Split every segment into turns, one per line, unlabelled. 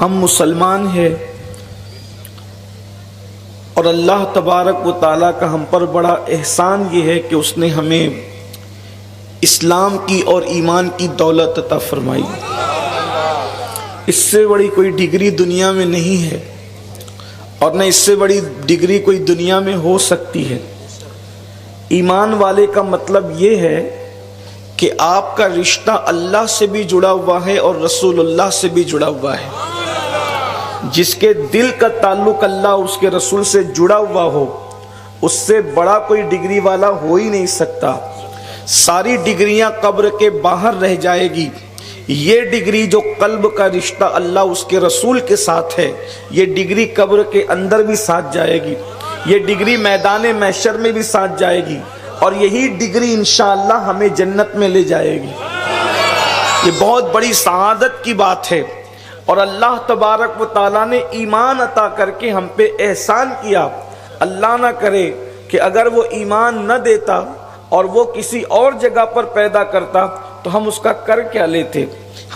ہم مسلمان ہیں اور اللہ تبارک و تعالیٰ کا ہم پر بڑا احسان یہ ہے کہ اس نے ہمیں اسلام کی اور ایمان کی دولت عطا فرمائی۔ اس سے بڑی کوئی ڈگری دنیا میں نہیں ہے اور نہ اس سے بڑی ڈگری کوئی دنیا میں ہو سکتی ہے۔ ایمان والے کا مطلب یہ ہے کہ آپ کا رشتہ اللہ سے بھی جڑا ہوا ہے اور رسول اللہ سے بھی جڑا ہوا ہے۔ جس کے دل کا تعلق اللہ اس کے رسول سے جڑا ہوا ہو، اس سے بڑا کوئی ڈگری والا ہو ہی نہیں سکتا۔ ساری ڈگریاں قبر کے باہر رہ جائے گی، یہ ڈگری جو قلب کا رشتہ اللہ اس کے رسول کے ساتھ ہے، یہ ڈگری قبر کے اندر بھی ساتھ جائے گی، یہ ڈگری میدان محشر میں بھی ساتھ جائے گی، اور یہی ڈگری انشاءاللہ ہمیں جنت میں لے جائے گی۔ یہ بہت بڑی سعادت کی بات ہے، اور اللہ تبارک و تعالیٰ نے ایمان عطا کر کے ہم پہ احسان کیا۔ اللہ نہ کرے کہ اگر وہ ایمان نہ دیتا اور وہ کسی اور جگہ پر پیدا کرتا تو ہم اس کا کر کیا لیتے،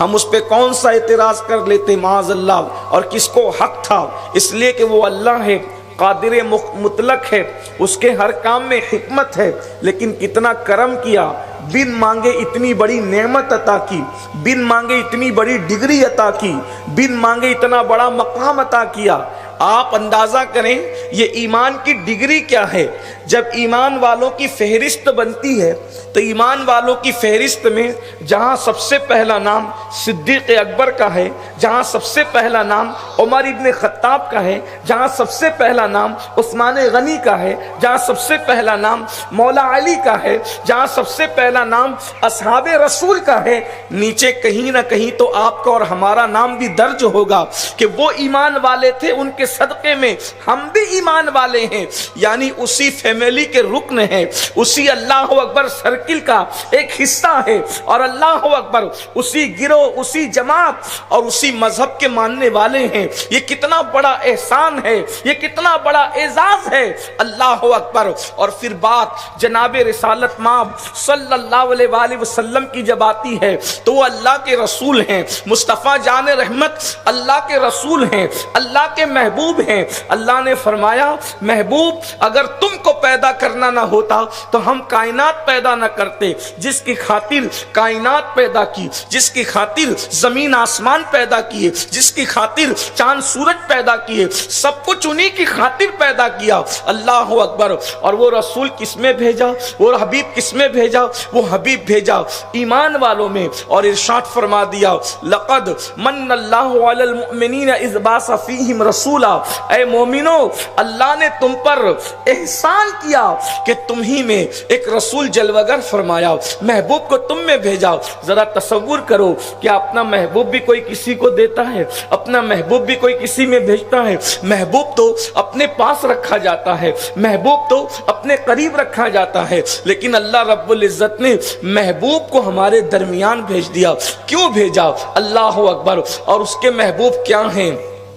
ہم اس پہ کون سا اعتراض کر لیتے معاذ اللہ، اور کس کو حق تھا؟ اس لیے کہ وہ اللہ ہے، قادر مطلق ہے، اس کے ہر کام میں حکمت ہے۔ لیکن کتنا کرم کیا، بن مانگے اتنی بڑی نعمت عطا کی، بن مانگے اتنی بڑی ڈگری عطا کی، بن مانگے اتنا بڑا مقام عطا کیا۔ آپ اندازہ کریں یہ ایمان کی ڈگری کیا ہے۔ جب ایمان والوں کی فہرست بنتی ہے تو ایمان والوں کی فہرست میں جہاں سب سے پہلا نام صدیق اکبر کا ہے، جہاں سب سے پہلا نام عمر ابن خطاب کا ہے، جہاں سب سے پہلا نام عثمان غنی کا ہے، جہاں سب سے پہلا نام مولا علی کا ہے، جہاں سب سے پہلا نام اصحاب رسول کا ہے، نیچے کہیں نہ کہیں تو آپ کا اور ہمارا نام بھی درج ہوگا کہ وہ ایمان والے تھے، ان کے صدقے میں ہم بھی ایمان والے ہیں، یعنی اسی فیملی کے رکن ہیں، اسی اللہ اکبر سرکل کا ایک حصہ ہے، اور اللہ اکبر اسی گروہ، اسی جماعت اور اسی مذہب کے ماننے والے ہیں۔ یہ کتنا بڑا احسان ہے، یہ کتنا بڑا اعزاز ہے، اللہ اکبر۔ اور پھر بات جناب رسالت مآب صلی اللہ علیہ وآلہ وسلم کی جب آتی ہے تو وہ اللہ کے رسول ہیں، مصطفیٰ جان رحمت اللہ کے رسول ہیں، اللہ کے محبوب ہیں۔ اللہ نے فرمایا محبوب اگر تم کو پیدا کرنا نہ ہوتا تو ہم کائنات پیدا نہ کرتے۔ جس کی خاطر کائنات پیدا کی، جس کی خاطر زمین آسمان پیدا کیے، جس کی خاطر چاند سورج پیدا کیے، سب کچھ انہی کی خاطر پیدا کیا، اللہ اکبر۔ اور وہ رسول کس میں بھیجا، وہ حبیب کس میں بھیجا؟ وہ حبیب بھیجا ایمان والوں میں، اور ارشاد فرما دیا لقد من اللہ علی المؤمنین اذ بعث فیہم رسولا، اے مومنو اللہ نے تم پر احسان کیا کہ تم ہی میں ایک رسول جلوگر فرمایا، محبوب کو تم میں بھیجا۔ ذرا تصور کرو کہ اپنا محبوب بھی کوئی کسی کو دیتا ہے، اپنا محبوب بھی کوئی کسی میں بھیجتا ہے؟ محبوب تو اپنے پاس رکھا جاتا ہے، محبوب تو اپنے قریب رکھا جاتا ہے، لیکن اللہ رب العزت نے محبوب کو ہمارے درمیان بھیج دیا۔ کیوں بھیجا؟ اللہ اکبر۔ اور اس کے محبوب کیا ہیں،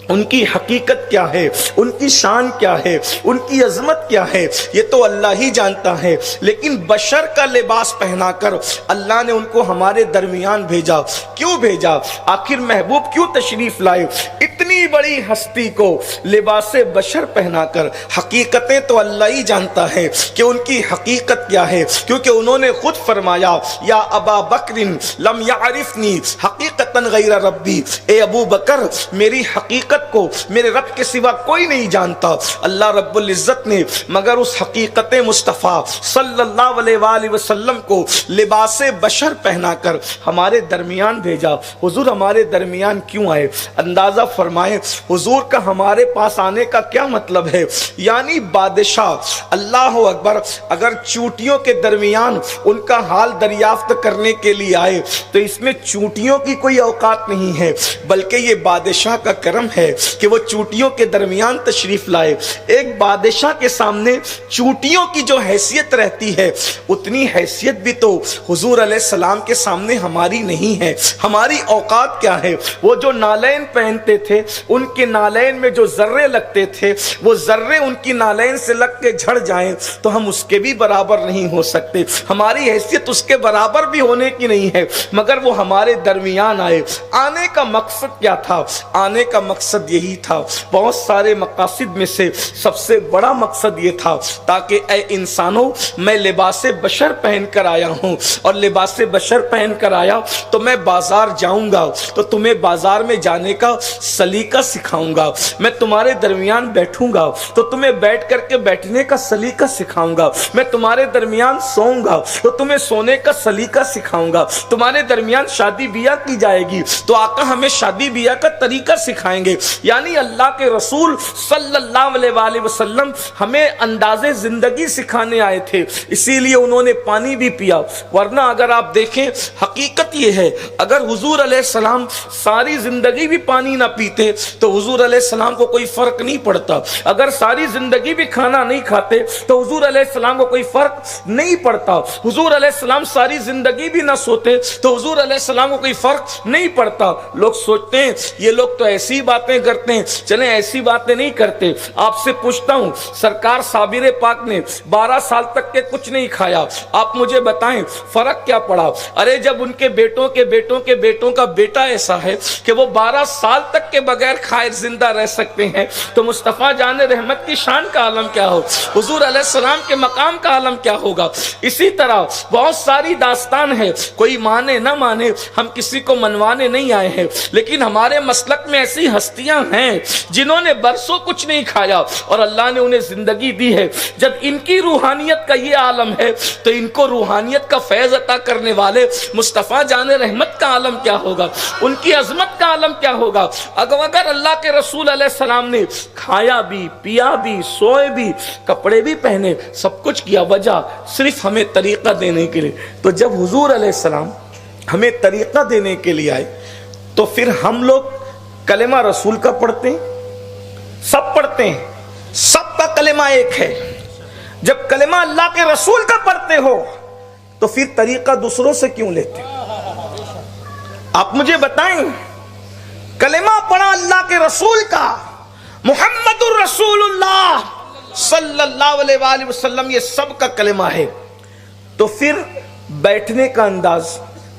ان کی حقیقت کیا ہے، ان کی شان کیا ہے، ان کی عظمت کیا ہے، یہ تو اللہ ہی جانتا ہے، لیکن بشر کا لباس پہنا کر اللہ نے ان کو ہمارے درمیان بھیجا۔ کیوں بھیجا؟ آخر محبوب کیوں تشریف لائے اتنی بڑی ہستی کو لباس بشر پہنا کر؟ حقیقتیں تو اللہ ہی جانتا ہے کہ ان کی حقیقت کیا ہے، کیونکہ انہوں نے خود فرمایا یا ابا بکر لم یعرفنی حقیقتا غیر ربی، اے ابو بکر میری حقیقت کو میرے رب کے سوا کوئی نہیں جانتا۔ اللہ رب العزت نے مگر اس حقیقت مصطفیٰ صلی اللہ علیہ وآلہ وسلم کو لباس بشر پہنا کر ہمارے درمیان بھیجا۔ حضور ہمارے درمیان کیوں آئے؟ اندازہ فرمائیں حضور کا ہمارے پاس آنے کا کیا مطلب ہے۔ یعنی بادشاہ اللہ اکبر اگر چونٹیوں کے درمیان ان کا حال دریافت کرنے کے لیے آئے تو اس میں چونٹیوں کی کوئی اوقات نہیں ہے، بلکہ یہ بادشاہ کا کرم ہے کہ وہ چونٹیوں کے درمیان تشریف لائے۔ ایک بادشاہ کے سامنے چونٹیوں کی جو حیثیت رہتی ہے اتنی حیثیت بھی تو حضور علیہ السلام کے سامنے ہماری نہیں ہے۔ ہماری اوقات کیا ہے؟ وہ جو نالین پہنتے تھے ان کے نالین میں جو ذرے لگتے تھے وہ ذرے ان کی نالین سے لگ کے جھڑ جائیں تو ہم اس کے بھی برابر نہیں ہو سکتے، ہماری حیثیت اس کے برابر بھی ہونے کی نہیں ہے، مگر وہ ہمارے درمیان آئے۔ آنے کا مقصد کیا تھا؟ آنے کا مقصد یہی تھا، بہت سارے مقاصد میں سے سب سے بڑا مقصد یہ تھا تاکہ اے انسانوں میں لباس بشر پہن کر آیا ہوں، اور لباس بشر پہن کر آیا تو میں بازار جاؤں گا تو تمہیں بازار میں جانے کا سلیقہ سکھاؤں گا، میں تمہارے درمیان بیٹھوں گا تو تمہیں بیٹھ کر کے بیٹھنے کا سلیقہ سکھاؤں گا، میں تمہارے درمیان سوؤں گا تو تمہیں سونے کا سلیقہ سکھاؤں گا، تمہارے درمیان شادی بیاہ کی جائے گی تو آقا ہمیں شادی بیاہ کا طریقہ سکھائیں گے۔ یعنی اللہ کے رسول صلی اللہ علیہ وآلہ وسلم ہمیں انداز زندگی سکھانے آئے تھے، اسی لیے انہوں نے پانی بھی پیا، ورنہ اگر آپ دیکھیں حقیقت یہ ہے اگر حضور علیہ السلام ساری زندگی بھی پانی نہ پیتے تو حضور علیہ السلام کو کوئی فرق نہیں پڑتا، اگر ساری زندگی بھی کھانا نہیں کھاتے تو حضور علیہ السلام کو کوئی فرق نہیں پڑتا، حضور علیہ السلام ساری زندگی بھی نہ سوتے تو حضور علیہ السلام کو کوئی فرق نہیں پڑتا۔ لوگ سوچتے ہیں یہ لوگ تو ایسی باتیں کرتے ہیں، چلیں ایسی باتیں نہیں کرتے۔ آپ سے پوچھتا ہوں سرکار صابر پاک نے 12 سال تک کے کچھ نہیں کھایا، آپ مجھے بتائیں فرق کیا پڑا؟ ارے جب ان کے بیٹوں کے بیٹوں کے بیٹوں کا بیٹا ایسا ہے کہ وہ 12 سال تک کے بغیر کھائے زندہ رہ سکتے ہیں تو مصطفیٰ جان رحمت کی شان کا عالم کیا ہو، حضور علیہ السلام کے مقام کا عالم کیا ہوگا۔ اسی طرح بہت ساری داستان ہے، کوئی مانے نہ مانے ہم کسی کو منوانے نہیں آئے ہیں، لیکن ہمارے مسلک میں ایسی ہستیاں ہیں جنہوں نے برسوں کچھ نہیں کھایا اور اللہ نے انہیں زندگی دی ہے۔ جب ان کی روحانیت کا یہ عالم ہے تو ان کو روحانیت کا فیض عطا کرنے والے مصطفیٰ جان رحمت کا عالم کیا ہوگا، ان کی عظمت کا عالم کیا ہوگا۔ اگر اللہ کے رسول علیہ السلام نے کھایا بھی، پیا بھی، سوئے بھی، کپڑے بھی پہنے، سب کچھ کیا، وجہ صرف ہمیں طریقہ دینے کے لیے۔ تو جب حضور علیہ السلام ہمیں طریقہ دینے کے لیے آئے تو پھر ہم لوگ کلمہ رسول کا پڑھتے ہیں، سب پڑھتے ہیں، سب کا کلمہ ایک ہے۔ جب کلمہ اللہ کے رسول کا پڑھتے ہو تو پھر طریقہ دوسروں سے کیوں لیتے ہو؟ آپ مجھے بتائیں، کلمہ پڑھا اللہ کے رسول کا، محمد الرسول اللہ صلی اللہ علیہ وآلہ وسلم، یہ سب کا کلمہ ہے، تو پھر بیٹھنے کا انداز،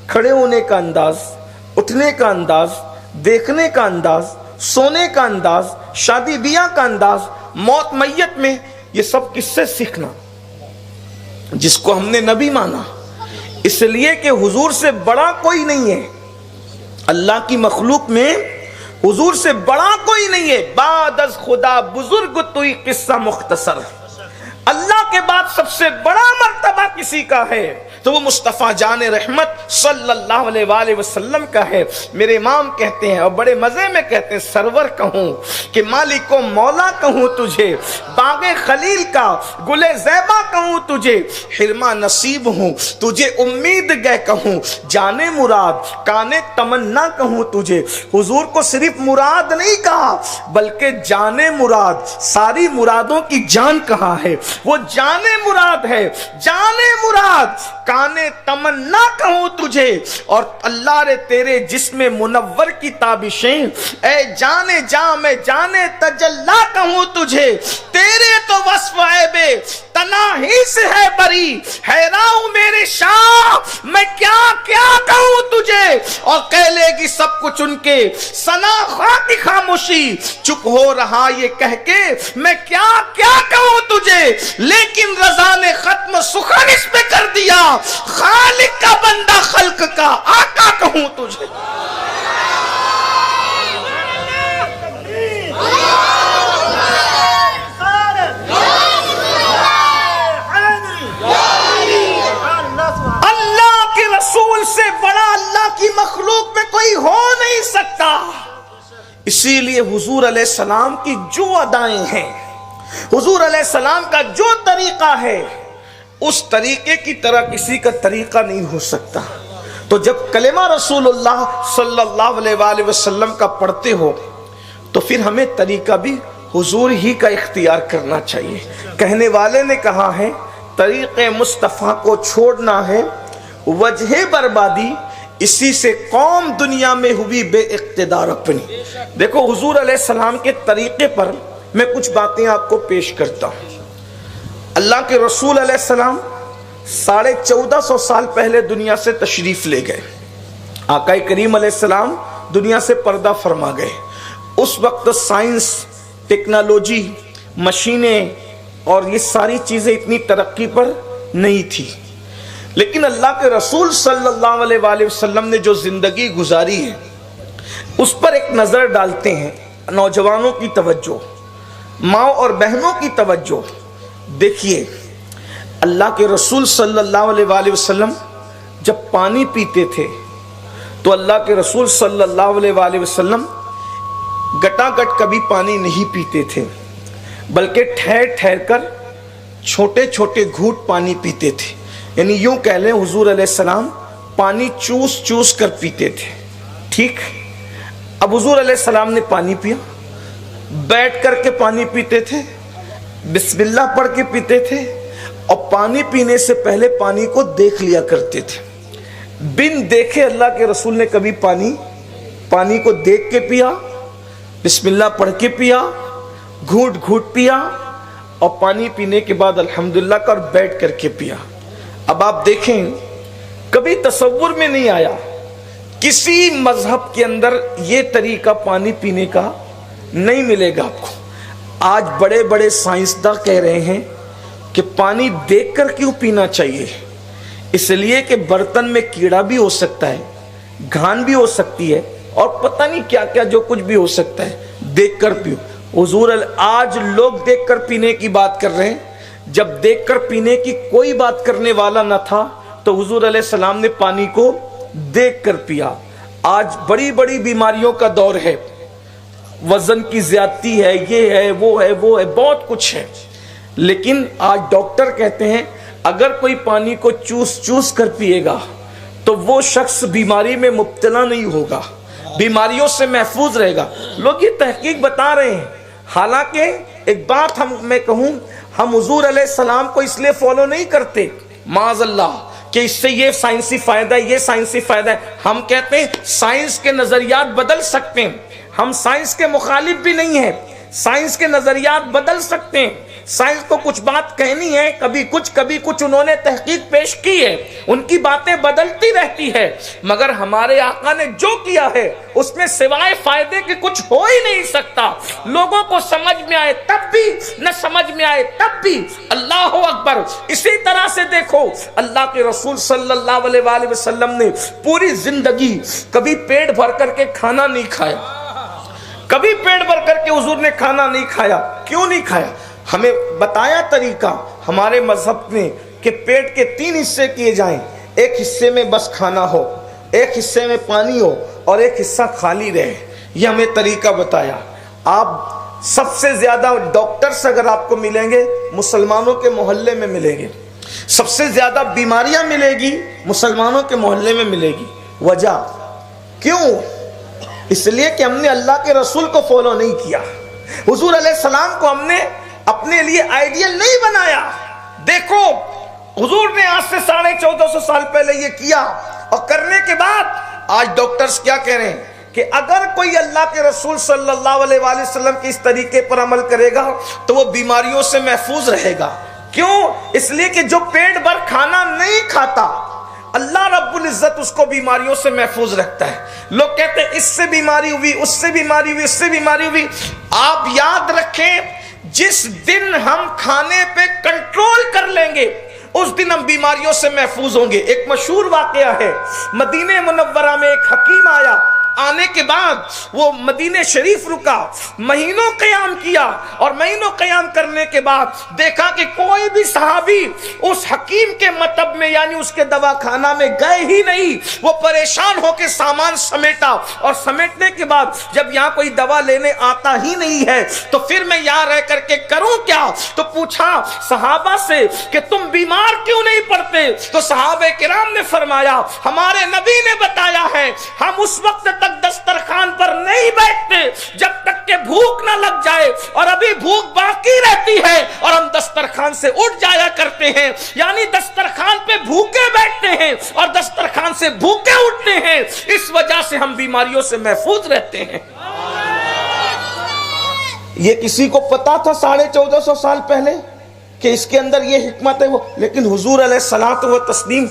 کھڑے ہونے کا انداز، اٹھنے کا انداز، دیکھنے کا انداز، سونے کا انداز، شادی بیاہ کا انداز، موت میت میں، یہ سب کس سے سیکھنا؟ جس کو ہم نے نبی مانا، اس لیے کہ حضور سے بڑا کوئی نہیں ہے، اللہ کی مخلوق میں حضور سے بڑا کوئی نہیں ہے۔ بعد از خدا بزرگ توئی قصہ مختصر، اللہ کے بعد سب سے بڑا مرتبہ کسی کا ہے تو وہ مصطفیٰ جان رحمت صلی اللہ علیہ وآلہ وسلم کا ہے۔ میرے امام کہتے ہیں اور بڑے مزے میں کہتے ہیں، سرور کہوں کہ مالک و مولا کہوں تجھے، باغ خلیل کا گل زیبا کہوں تجھے، حرمہ نصیب ہوں تجھے امید گے کہوں، جان مراد کان تمنا کہوں تجھے۔ حضور کو صرف مراد نہیں کہا بلکہ جان مراد، ساری مرادوں کی جان کہا ہے، وہ جان مراد ہے، جان مراد کانے تمنا کہوں تجھے، اور اللہ رے تیرے جسم منور کی تابشیں، اے جانے جاں میں جانے تجلا کہوں تجھے، تیرے تو وصف عیب تناہی سے ہے بری، حیران میرے شاہ میں کیا کیا کہوں تجھے، اور کہہ لے گی سب کچھ ان کے ثنا خواہ کی خاموشی، چپ ہو رہا یہ کہہ کے میں کیا کیا کہوں تجھے، لیکن رضا نے ختم سخن اس پہ کر دیا، خالق کا بندہ خلق کا آقا کہوں تجھے۔ اللہ کے رسول سے بڑا اللہ کی مخلوق میں کوئی ہو نہیں سکتا، اسی لیے حضور علیہ السلام کی جو ادائیں ہیں، حضور علیہ السلام کا جو طریقہ ہے، اس طریقے کی طرح کسی کا طریقہ نہیں ہو سکتا۔ تو جب کلمہ رسول اللہ صلی اللہ علیہ وآلہ وسلم کا پڑھتے ہو تو پھر ہمیں طریقہ بھی حضور ہی کا اختیار کرنا چاہیے۔ کہنے والے نے کہا ہے طریق مصطفیٰ کو چھوڑنا ہے وجہ بربادی، اسی سے قوم دنیا میں ہوئی بے اقتدار اپنی۔ دیکھو حضور علیہ السلام کے طریقے پر میں کچھ باتیں آپ کو پیش کرتا ہوں۔ اللہ کے رسول علیہ السلام 1450 سال پہلے دنیا سے تشریف لے گئے۔ آقا کریم علیہ السلام دنیا سے پردہ فرما گئے۔ اس وقت سائنس، ٹیکنالوجی، مشینیں اور یہ ساری چیزیں اتنی ترقی پر نہیں تھی، لیکن اللہ کے رسول صلی اللہ علیہ وآلہ وسلم نے جو زندگی گزاری ہے اس پر ایک نظر ڈالتے ہیں۔ نوجوانوں کی توجہ، ماں اور بہنوں کی توجہ۔ دیکھیے اللہ کے رسول صلی اللہ علیہ وآلہ وسلم جب پانی پیتے تھے تو اللہ کے رسول صلی اللہ علیہ وآلہ وسلم گٹا گٹ کبھی پانی نہیں پیتے تھے، بلکہ ٹھہر ٹھہر کر چھوٹے چھوٹے گھونٹ پانی پیتے تھے۔ یعنی یوں کہہ لیں حضور علیہ السلام پانی چوس چوس کر پیتے تھے۔ ٹھیک، اب حضور علیہ السلام نے پانی پیا، بیٹھ کر کے پانی پیتے تھے، بسم اللہ پڑھ کے پیتے تھے، اور پانی پینے سے پہلے پانی کو دیکھ لیا کرتے تھے۔ بن دیکھے اللہ کے رسول نے کبھی پانی کو دیکھ کے پیا، بسم اللہ پڑھ کے پیا، گھونٹ گھونٹ پیا، اور پانی پینے کے بعد الحمدللہ کر بیٹھ کر کے پیا۔ اب آپ دیکھیں کبھی تصور میں نہیں آیا کسی مذہب کے اندر یہ طریقہ پانی پینے کا نہیں ملے گا آپ کو۔ آج بڑے بڑے سائنسداں کہہ رہے ہیں کہ پانی دیکھ کر کیوں پینا چاہیے، اس لیے کہ برتن میں کیڑا بھی ہو سکتا ہے، گھان بھی ہو سکتی ہے، اور پتہ نہیں کیا کیا جو کچھ بھی ہو سکتا ہے، دیکھ کر پیو۔ حضور آج لوگ دیکھ کر پینے کی بات کر رہے ہیں، جب دیکھ کر پینے کی کوئی بات کرنے والا نہ تھا تو حضور علیہ السلام نے پانی کو دیکھ کر پیا۔ آج بڑی بڑی بیماریوں کا دور ہے، وزن کی زیادتی ہے، یہ ہے وہ ہے وہ ہے، بہت کچھ ہے، لیکن آج ڈاکٹر کہتے ہیں اگر کوئی پانی کو چوس چوس کر پیے گا تو وہ شخص بیماری میں مبتلا نہیں ہوگا، بیماریوں سے محفوظ رہے گا۔ لوگ یہ تحقیق بتا رہے ہیں۔ حالانکہ ایک بات میں کہوں، ہم حضور علیہ السلام کو اس لیے فالو نہیں کرتے معاذ اللہ کہ اس سے یہ سائنسی فائدہ ہے، یہ سائنسی فائدہ ہے۔ ہم کہتے ہیں سائنس کے نظریات بدل سکتے ہیں، ہم سائنس کے مخالف بھی نہیں ہیں، سائنس کے نظریات بدل سکتے ہیں، سائنس کو کچھ بات کہنی ہے، کبھی کچھ انہوں نے تحقیق پیش کی ہے، ان کی باتیں بدلتی رہتی ہے، مگر ہمارے آقا نے جو کیا ہے اس میں سوائے فائدے کے کچھ ہو ہی نہیں سکتا۔ لوگوں کو سمجھ میں آئے تب بھی، نہ سمجھ میں آئے تب بھی، اللہ اکبر۔ اسی طرح سے دیکھو اللہ کے رسول صلی اللہ علیہ وآلہ وسلم نے پوری زندگی کبھی پیٹ بھر کر کے کھانا نہیں کھایا، کبھی پیٹ بھر کر کے حضور نے کھانا نہیں کھایا۔ کیوں نہیں کھایا؟ ہمیں بتایا طریقہ ہمارے مذہب نے کہ پیٹ کے 3 حصے کیے جائیں، ایک حصے میں بس کھانا ہو، ایک حصے میں پانی ہو، اور ایک حصہ خالی رہے۔ یہ ہمیں طریقہ بتایا۔ آپ سب سے زیادہ ڈاکٹرز اگر آپ کو ملیں گے مسلمانوں کے محلے میں ملیں گے، سب سے زیادہ بیماریاں ملے گی مسلمانوں کے محلے میں ملے گی۔ وجہ کیوں؟ اس لیے کہ ہم نے اللہ کے رسول کو فالو نہیں کیا، حضور علیہ السلام کو ہم نے اپنے لیے آئیڈیل نہیں بنایا۔ دیکھو حضور نے آج سے 1450 سال پہلے یہ کیا، اور کرنے کے بعد آج ڈاکٹرز کیا کہہ رہے ہیں کہ اگر کوئی اللہ کے رسول صلی اللہ علیہ وآلہ وسلم کے اس طریقے پر عمل کرے گا تو وہ بیماریوں سے محفوظ رہے گا۔ کیوں؟ اس لیے کہ جو پیٹ بھر کھانا نہیں کھاتا اللہ رب العزت اس کو بیماریوں سے محفوظ رکھتا ہے۔ لوگ کہتے ہیں اس سے بیماری ہوئی، اس سے بیماری ہوئی، اس سے بیماری ہوئی۔ آپ یاد رکھیں جس دن ہم کھانے پہ کنٹرول کر لیں گے اس دن ہم بیماریوں سے محفوظ ہوں گے۔ ایک مشہور واقعہ ہے، مدینہ منورہ میں ایک حکیم آیا، آنے کے بعد وہ مدینہ شریف رکا، مہینوں قیام کیا، اور مہینوں قیام کرنے کے بعد دیکھا کہ کوئی بھی صحابی اس حکیم کے مطب میں یعنی اس کے دواخانہ میں گئے ہی نہیں۔ وہ پریشان ہو کے سامان سمیٹا، اور سمیٹنے کے بعد جب یہاں کوئی دوا لینے آتا ہی نہیں ہے تو پھر میں یہاں رہ کر کے کروں کیا؟ تو پوچھا صحابہ سے کہ تم بیمار کیوں نہیں پڑتے؟ تو صحابہ کرام نے فرمایا ہمارے نبی نے بتایا ہے ہم اس وقت تک دسترخوان پر نہیں بیٹھتے جب تک کہ بھوک نہ لگ جائے اور ابھی بھوک باقی رہتی ہے اور ہم دسترخوان سے اٹھ جایا کرتے ہیں، یعنی دسترخوان پہ بھوکے بیٹھتے ہیں اور دسترخوان سے بھوکے اٹھتے ہیں، اس وجہ سے ہم بیماریوں سے محفوظ رہتے ہیں۔ یہ کسی کو پتا تھا 1450 سال پہلے کہ اس کے اندر یہ حکمت ہے وہ، لیکن حضور علیہ الصلوۃ والتسلیم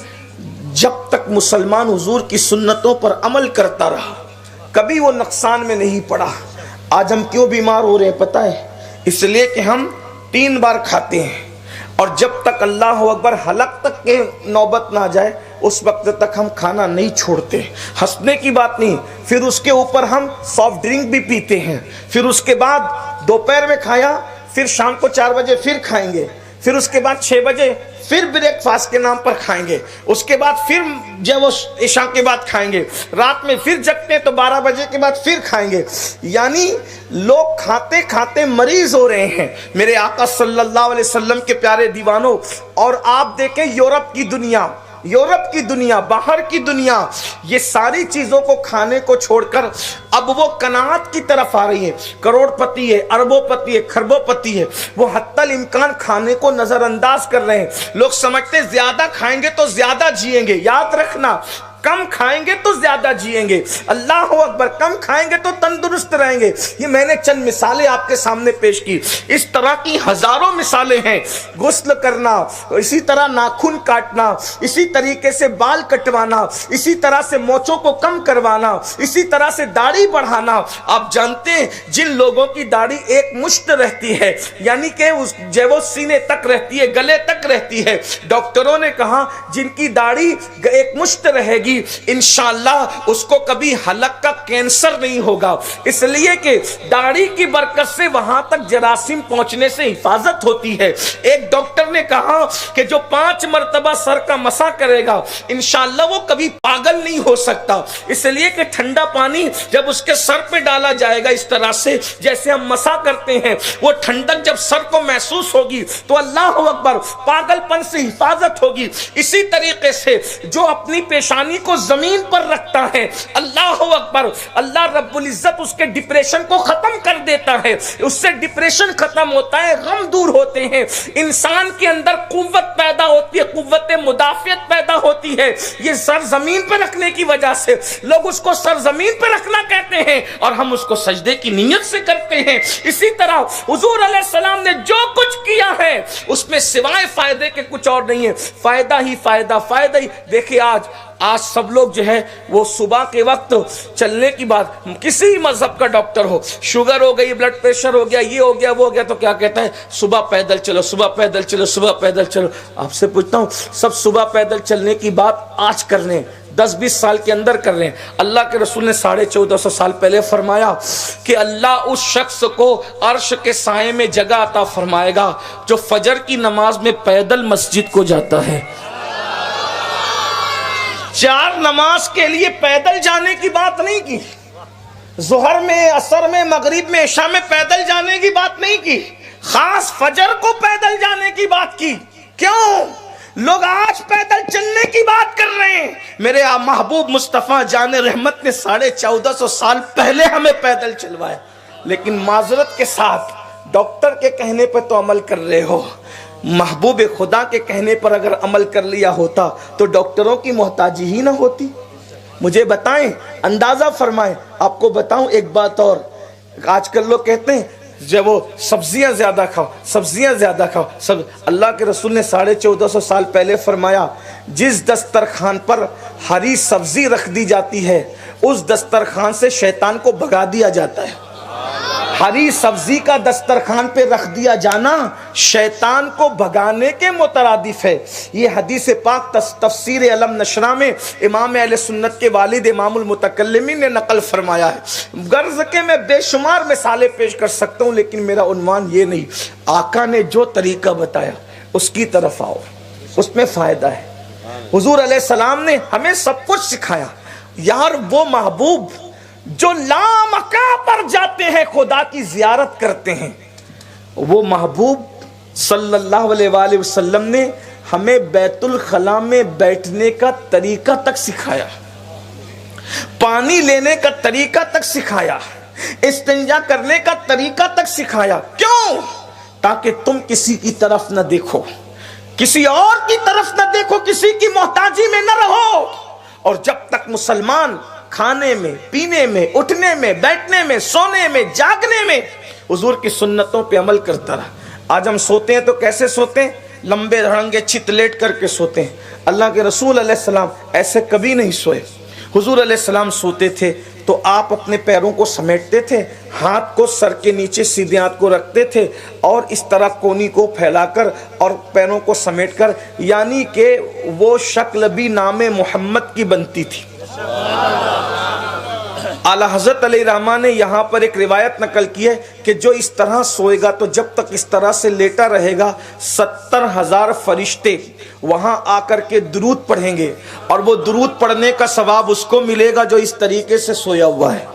جب تک مسلمان حضور کی سنتوں پر عمل کرتا رہا کبھی وہ نقصان میں نہیں پڑا۔ آج ہم کیوں بیمار ہو رہے ہیں پتہ ہے؟ اس لیے کہ ہم 3 بار کھاتے ہیں اور جب تک اللہ اکبر حلق تک کے نوبت نہ جائے اس وقت تک ہم کھانا نہیں چھوڑتے۔ ہنسنے کی بات نہیں، پھر اس کے اوپر ہم سافٹ ڈرنک بھی پیتے ہیں، پھر اس کے بعد دوپہر میں کھایا، پھر شام کو 4 بجے پھر کھائیں گے، پھر اس کے بعد 6 بجے پھر بریک فاسٹ کے نام پر کھائیں گے، اس کے بعد پھر جب وہ عشاء کے بعد کھائیں گے، رات میں پھر جگتے ہیں تو 12 بجے کے بعد پھر کھائیں گے۔ یعنی لوگ کھاتے کھاتے مریض ہو رہے ہیں۔ میرے آقا صلی اللہ علیہ وسلم کے پیارے دیوانوں، اور آپ دیکھیں یورپ کی دنیا، باہر کی دنیا، یہ ساری چیزوں کو کھانے کو چھوڑ کر اب وہ قناعت کی طرف آ رہی ہے۔ کروڑ پتی ہے، اربوں پتی ہے، خربوں پتی ہے، وہ حتی الامکان کھانے کو نظر انداز کر رہے ہیں۔ لوگ سمجھتے زیادہ کھائیں گے تو زیادہ جئیں گے، یاد رکھنا کم کھائیں گے تو زیادہ جئیں گے۔ اللہ اکبر، کم کھائیں گے تو تندرست رہیں گے۔ یہ میں نے چند مثالیں آپ کے سامنے پیش کی، اس طرح کی ہزاروں مثالیں ہیں۔ غسل کرنا، اسی طرح ناخن کاٹنا، اسی طریقے سے بال کٹوانا، اسی طرح سے مونچھوں کو کم کروانا، اسی طرح سے داڑھی بڑھانا۔ آپ جانتے ہیں جن لوگوں کی داڑھی ایک مشت رہتی ہے، یعنی کہ وہ سینے تک رہتی ہے، گلے تک رہتی ہے، ڈاکٹروں نے کہا جن کی داڑھی ایک مشت رہے گی انشاءاللہ اس کو کبھی حلق کا کینسر نہیں ہوگا، اس لیے کہ داڑھی کی برکت سے وہاں تک جراثیم پہنچنے سے حفاظت ہوتی ہے۔ ایک ڈاکٹر نے کہا کہ جو 5 مرتبہ سر کا مسح کرے گا انشاءاللہ وہ کبھی پاگل نہیں ہو سکتا، اس لیے کہ ٹھنڈا پانی جب اس کے سر پہ ڈالا جائے گا اس طرح سے جیسے ہم مسح کرتے ہیں، وہ ٹھنڈک جب سر کو محسوس ہوگی تو اللہ اکبر پاگل پن سے حفاظت ہوگی۔ اسی طریقے سے جو اپنی پیشانی کو زمین پر رکھتا ہے اللہ اکبر، اللہ رب العزت اس کے ڈپریشن کو ختم کر دیتا ہے، اس سے ڈپریشن ختم ہوتا ہے، غم دور ہوتے ہیں، انسان کے اندر قوت پیدا ہوتی ہے، قوت مدافعت پیدا ہوتی ہے۔ یہ سر زمین پہ رکھنے کی وجہ سے لوگ اس کو سر زمین پہ رکھنا کہتے ہیں اور ہم اس کو سجدے کی نیت سے کرتے ہیں۔ اسی طرح حضور علیہ السلام نے جو کچھ کیا ہے اس میں سوائے فائدے کے کچھ اور نہیں ہے، فائدہ ہی فائدہ، فائدہ ہی۔ دیکھیں آج سب لوگ جو ہے وہ صبح کے وقت چلنے کی بات، کسی مذہب کا ڈاکٹر ہو، شوگر ہو گئی، بلڈ پریشر ہو گیا، یہ ہو گیا وہ ہو گیا، تو کیا کہتا ہے؟ صبح پیدل چلو، صبح پیدل چلو، صبح پیدل چلو۔ آپ سے پوچھتا ہوں سب صبح پیدل چلنے کی بات آج کر رہے ہیں، 10-20 سال کے اندر کر رہے ہیں؟ اللہ کے رسول نے 1450 سال پہلے فرمایا کہ اللہ اس شخص کو عرش کے سائے میں جگہ عطا فرمائے گا جو فجر کی نماز میں پیدل مسجد کو جاتا ہے۔ 4 نماز کے لیے پیدل جانے کی بات نہیں کی، ظہر میں، عصر میں، مغرب میں، عشاء میں پیدل جانے کی بات نہیں کی، خاص فجر کو پیدل جانے کی بات کی۔ کیوں؟ لوگ آج پیدل چلنے کی بات کر رہے ہیں۔ میرے محبوب مصطفیٰ جان رحمت نے 1450 سال پہلے ہمیں پیدل چلوایا، لیکن معذرت کے ساتھ ڈاکٹر کے کہنے پر تو عمل کر رہے ہو، محبوب خدا کے کہنے پر اگر عمل کر لیا ہوتا تو ڈاکٹروں کی محتاجی ہی نہ ہوتی۔ مجھے بتائیں، اندازہ فرمائیں۔ آپ کو بتاؤں ایک بات اور، آج کل لوگ کہتے ہیں جب وہ سبزیاں زیادہ کھاؤ، سبزیاں زیادہ کھاؤ۔ اللہ کے رسول نے 1450 سال پہلے فرمایا جس دسترخوان پر ہری سبزی رکھ دی جاتی ہے اس دسترخوان سے شیطان کو بھگا دیا جاتا ہے۔ ہری سبزی کا دسترخوان پہ رکھ دیا جانا شیطان کو بھگانے کے مترادف ہے۔ یہ حدیث پاک تفسیر علم نشرہ میں امام اہل سنت کے والد امام المتکلمین نے نقل فرمایا ہے۔ غرض کہ میں بے شمار مثالیں پیش کر سکتا ہوں لیکن میرا عنوان یہ نہیں، آقا نے جو طریقہ بتایا اس کی طرف آؤ، اس میں فائدہ ہے۔ حضور علیہ السلام نے ہمیں سب کچھ سکھایا۔ یار وہ محبوب جو لامکاں پر جاتے ہیں خدا کی زیارت کرتے ہیں، وہ محبوب صلی اللہ علیہ وآلہ وسلم نے ہمیں بیت الخلاء میں بیٹھنے کا طریقہ تک سکھایا، پانی لینے کا طریقہ تک سکھایا، استنجا کرنے کا طریقہ تک سکھایا. کیوں؟ تاکہ تم کسی کی طرف نہ دیکھو، کسی اور کی طرف نہ دیکھو، کسی کی محتاجی میں نہ رہو. اور جب تک مسلمان کھانے میں، پینے میں، اٹھنے میں، بیٹھنے میں، سونے میں، جاگنے میں حضور کی سنتوں پہ عمل کرتا رہا. آج ہم سوتے ہیں تو کیسے سوتے ہیں؟ لمبے دھڑنگے چت لیٹ کر کے سوتے ہیں. اللہ کے رسول علیہ السلام ایسے کبھی نہیں سوئے. حضور علیہ السلام سوتے تھے تو آپ اپنے پیروں کو سمیٹتے تھے، ہاتھ کو سر کے نیچے سیدھے ہاتھ کو رکھتے تھے اور اس طرح کونی کو پھیلا کر اور پیروں کو سمیٹ کر، یعنی کہ وہ شکل بھی نام محمد کی بنتی تھی. اعلی حضرت علیہ رحمہ نے یہاں پر ایک روایت نقل کی ہے کہ جو اس طرح سوئے گا تو جب تک اس طرح سے لیٹا رہے گا 70,000 فرشتے وہاں آ کر کے درود پڑھیں گے، اور وہ درود پڑھنے کا ثواب اس کو ملے گا جو اس طریقے سے سویا ہوا ہے.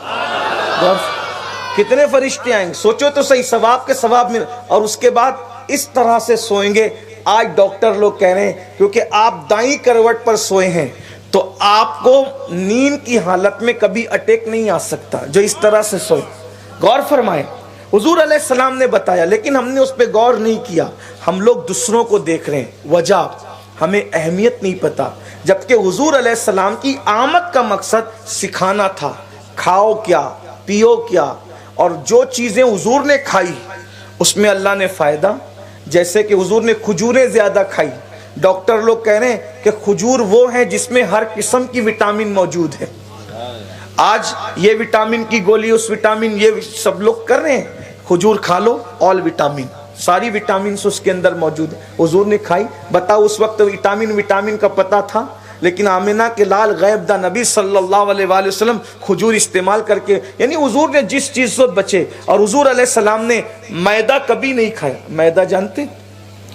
کتنے فرشتے آئیں گے سوچو تو صحیح، ثواب کے ثواب مل. اور اس کے بعد اس طرح سے سوئیں گے. آج ڈاکٹر لوگ کہہ رہے ہیں کیونکہ آپ دائیں کروٹ پر سوئے ہیں تو آپ کو نیند کی حالت میں کبھی اٹیک نہیں آ سکتا جو اس طرح سے سوئے. غور فرمائیں، حضور علیہ السلام نے بتایا لیکن ہم نے اس پہ غور نہیں کیا. ہم لوگ دوسروں کو دیکھ رہے ہیں، وجہ ہمیں اہمیت نہیں پتا، جبکہ حضور علیہ السلام کی آمد کا مقصد سکھانا تھا. کھاؤ کیا، پیو کیا، اور جو چیزیں حضور نے کھائی اس میں اللہ نے فائدہ. جیسے کہ حضور نے کھجوریں زیادہ کھائی. ڈاکٹر لوگ کہہ رہے ہیں کہ کھجور وہ ہے جس میں ہر قسم کی وٹامن موجود ہے. آج یہ وٹامن کی گولی، اس وٹامن، یہ سب لوگ کر رہے ہیں. کھجور کھا لو، آل وٹامن، ساری وٹامنس اس کے اندر موجود ہے. حضور نے کھائی. بتاؤ اس وقت وٹامن کا پتہ تھا؟ لیکن آمنہ کے لال غیب دا نبی صلی اللہ علیہ وآلہ وسلم کھجور استعمال کر کے، یعنی حضور نے جس چیز سے بچے. اور حضور علیہ السلام نے میدہ کبھی نہیں کھایا. میدہ جانتے؟